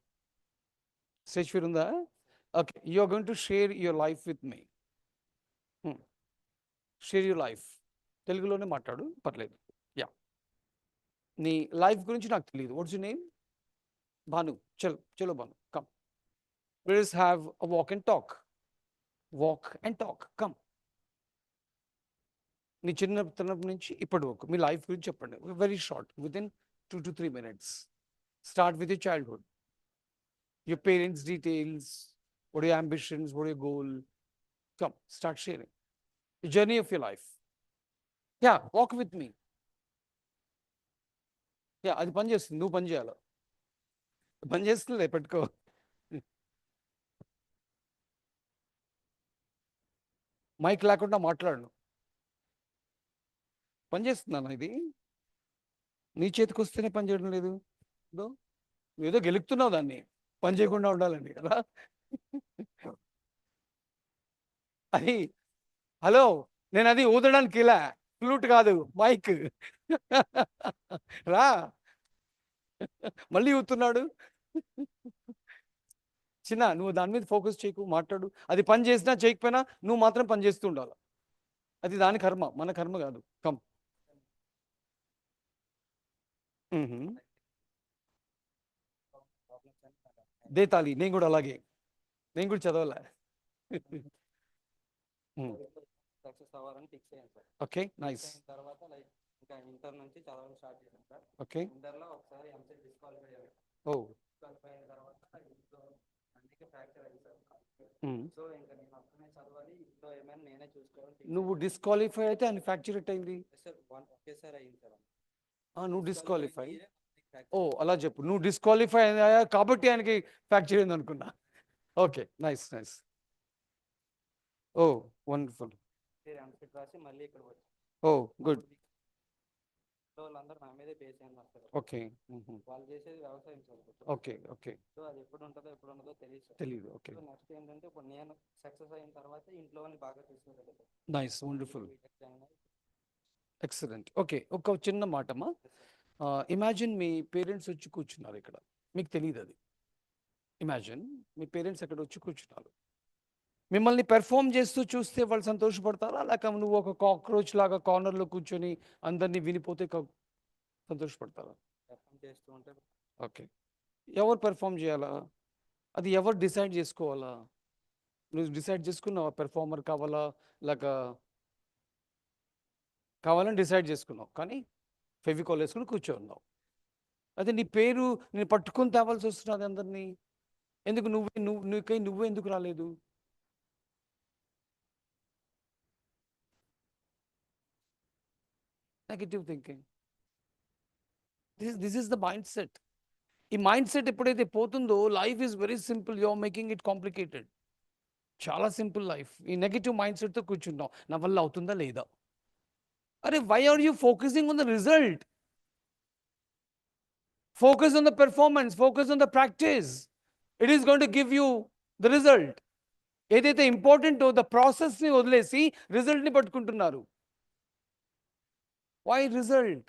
Stage fear ఉందా? Okay, you are going to share your life with me. Share your life. తెలుగులోనే మాట్లాడు, పర్లేదు. Yeah, నీ life గురించి నాకు తెలియదు. What's your name? Bhanu. చలో Bhanu, come. Let us have a walk and talk. Walk and talk. Come. నీ చిన్నతనం నుంచి ఇప్పటి వరకు మీ లైఫ్ గురించి చెప్పండి. Very short, within 2 to 3 minutes. Start with your childhood. Your parents' details. What are your ambitions? What are your goal? Come, start sharing. The journey of your life. Yeah, walk with me. Yeah, అది పని చేస్తుంది, నువ్వు పని చేయాలి. పని చేస్తుందిలే, పెట్టుకో. Mic లేకుండా మాట్లాడను. పని చేస్తున్నాను ఇది. నీ చేతికి వస్తేనే పని చేయడం లేదు. ఏదో గెలుపుతున్నావు దాన్ని, పని చేయకుండా ఉండాలని కదా. అది హలో, నేను అది ఊదడానికి ఇలా ఫ్లూట్ కాదు, మైక్. రా, మళ్ళీ ఊతున్నాడు. చిన్న, నువ్వు దాని మీద ఫోకస్ చేయకు, మాట్లాడు. అది పని చేసినా చేయకపోయినా నువ్వు మాత్రం పని చేస్తూ ఉండాలి. అది దాని కర్మ, మన కర్మ కాదు. కమ్. దేతాలి, నేను కూడా అలాగే, నేను కూడా చదవాలా. సక్సెస్ అవ్వాలని ఫిక్స్ అయ్యాను సార్. Okay, nice. తర్వాత లైక్ ఇంకా ఇంటర్ నుంచి చదవడం స్టార్ట్ చేశాను సార్. ఓకే, ఇంటర్లో ఒకసారి ఎంసెట్ డిస్క్వాలిఫై అయ్యాను. ఓ, డిస్క్వాలిఫై అయిన తర్వాత ఇంట్లో అందుకే ఫ్రాక్చర్ అయింది సార్. సో ఇంకా నేను అక్కడనే చదవాలి, ఇంట్లో ఏమైనా నేనే చూసుకోవాలి. నువ్వు డిస్క్వాలిఫై అయితే ఆయన ఫ్రాక్చర్ ఎట్ అయింది? సార్ ఒకేసారి అయింది సార్. నువ్వు డిస్క్వాలిఫై, ఓ అలా చెప్పు. నువ్వు డిస్క్వాలిఫై అయ్యా కాబట్టి ఆయనకి ఫ్రాక్చర్ అయింది అనుకున్నా. Okay, nice nice. Oh wonderful. EAMCET రాసి మళ్ళీ ఇక్కడ వచ్చి, ఓ గుడ్. వాళ్ళందరూ నా మీదే బేస్ అయినారు సార్. ఓకే, వాళ్ళు చేసేది వ్యవసాయం సార్. Okay okay. సో అది ఎప్పుడు ఉంటుందో ఎప్పుడు ఉండదో తెలియదు. తెలియదు. ఓకే. సో నెక్స్ట్ ఏంటంటే ఇప్పుడు నేను సక్సెస్ అయిన తర్వాత ఇంట్లో వాళ్ళని బాగా చూసుకోగలుగుతాను. Nice, wonderful, excellent. ఓకే, ఒక చిన్న మాటమ్మా. ఇమాజిన్ మీ పేరెంట్స్ వచ్చి కూర్చున్నారు ఇక్కడ, మీకు తెలియదు అది. ఇమాజిన్ మీ పేరెంట్స్ అక్కడ వచ్చి కూర్చున్నారు. మిమ్మల్ని పెర్ఫామ్ చేస్తూ చూస్తే వాళ్ళు సంతోషపడతారా, లేక నువ్వు ఒక కాక్రోచ్ లాగా కార్నర్లో కూర్చొని అందరినీ వినిపోతే సంతోషపడతారా? పెర్ఫామ్ చేస్తూ ఉంటే. ఓకే, ఎవరు పెర్ఫామ్ చేయాలా? అది ఎవరు డిసైడ్ చేసుకోవాలా? నువ్వు డిసైడ్ చేసుకున్నావా పెర్ఫార్మర్ కావాలా, లేక కావాలని డిసైడ్ చేసుకున్నావు, కానీ ఫెవికాల్ వేసుకుని కూర్చోన్నావు. అదే నీ పేరు నేను పట్టుకొని తేవాల్సి వస్తున్నది అందరినీ. ఎందుకు నువ్వే ఎందుకు రాలేదు? Negative thinking. This is the mindset. ఈ మైండ్ సెట్ ఎప్పుడైతే పోతుందో life is very simple. You are making it complicated. చాలా సింపుల్ లైఫ్. ఈ నెగటివ్ మైండ్ సెట్తో కూర్చుంటాం, నా వల్ల అవుతుందా లేదా? అరే, why are you focusing on the result? Focus on the performance, focus on the practice. It is going to give you the result. ఏదైతే ఇంపార్టెంటో ద ప్రాసెస్ని వదిలేసి రిజల్ట్ని పట్టుకుంటున్నారు. Why result?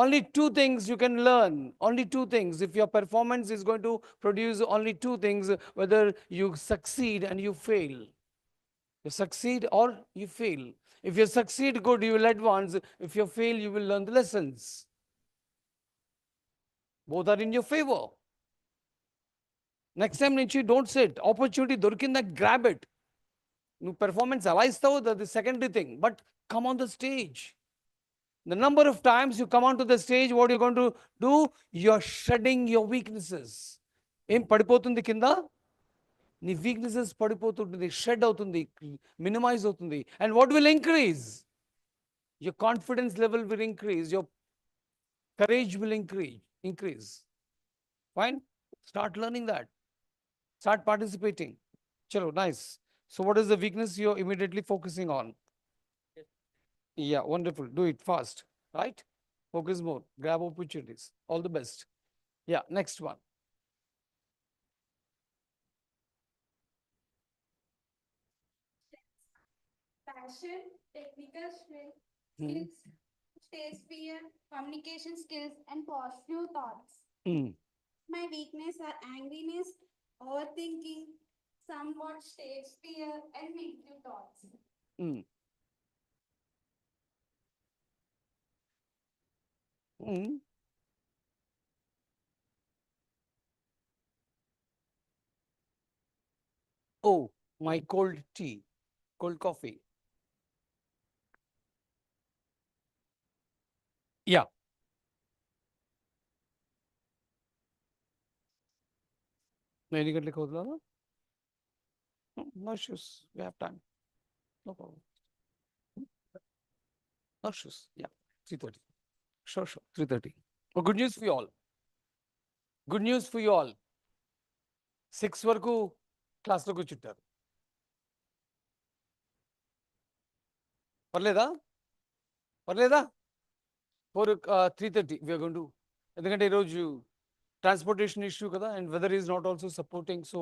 Only two things you can learn. Only two things. If your performance is going to produce only two things, whether you succeed and you fail. You succeed or you fail. If you succeed, good, you will advance. If you fail, you will learn the lessons. Both are in your favor. Next time నుంచి don't sit. Opportunity దొరికిందా grab it. నువ్వు performance ఎలా ఇస్తావో that is secondary thing. But come on the stage. The number of times you come onto the stage, what you're going to do? You're shedding your weaknesses. ఏం పడిపోతుంది కింద? నీ weaknesses పడిపోతుంటుంది, shed అవుతుంది, minimise అవుతుంది. And what will increase? Your confidence level will increase, your courage will increase. Fine? Start learning that. Start participating. Chalo, nice. So what is the weakness you're immediately focusing on? Yeah, wonderful. Do it fast, right? Focus more. Grab opportunities. All the best. Yeah, next one. Passion, technical strength, Hmm. skills, stage fear, communication skills, and positive thoughts. Hmm. My weakness are angriness, overthinking, somewhat stage fear, and negative thoughts. Hmm. Hmm. Oh, my cold tea, cold coffee. Yeah. No, any గంటలకు వదలాలా? No issues. We have time. No problem. No issues. Yeah. 3:30. Sure, sure. 3:30. Oh, good news for you all. Good news for you all. 6 వరకు క్లాస్లో కూర్చుంటారు. పర్లేదా? పర్లేదా? 3:30 we are going to. ఎందుకంటే ఈరోజు transportation issue కదా, and weather is not also supporting, so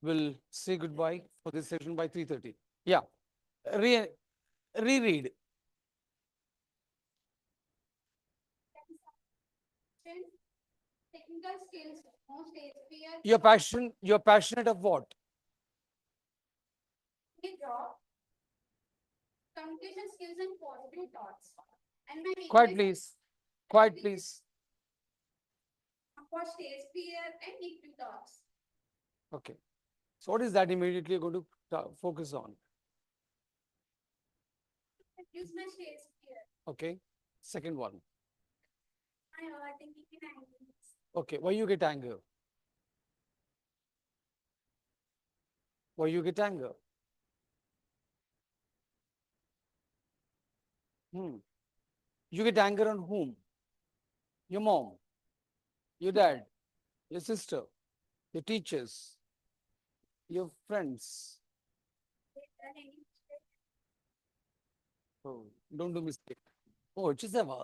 will say goodbye for this session by 3:30. Yeah. Reread. Passion, technical skills, no stage fear, You're passionate of what? a job, communication skills, and positive thoughts. And my Quiet, weakness please. Quiet, please. for stage fear and negative thoughts. Okay. So what is that immediately you're going to focus on? Reduce my stage fear, Okay. Second one. my overthinking and angriness. Okay. Why you get anger? Why you get anger? You get anger on whom? Your mom, your dad, your sister, your teachers, your friends. Done any mistake? Oh, don't do mistake. Oh, వచ్చేసావా?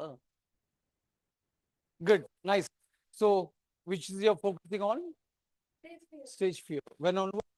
Good, nice. So, which is you're focusing on? Stage fear. Stage fear. When onward?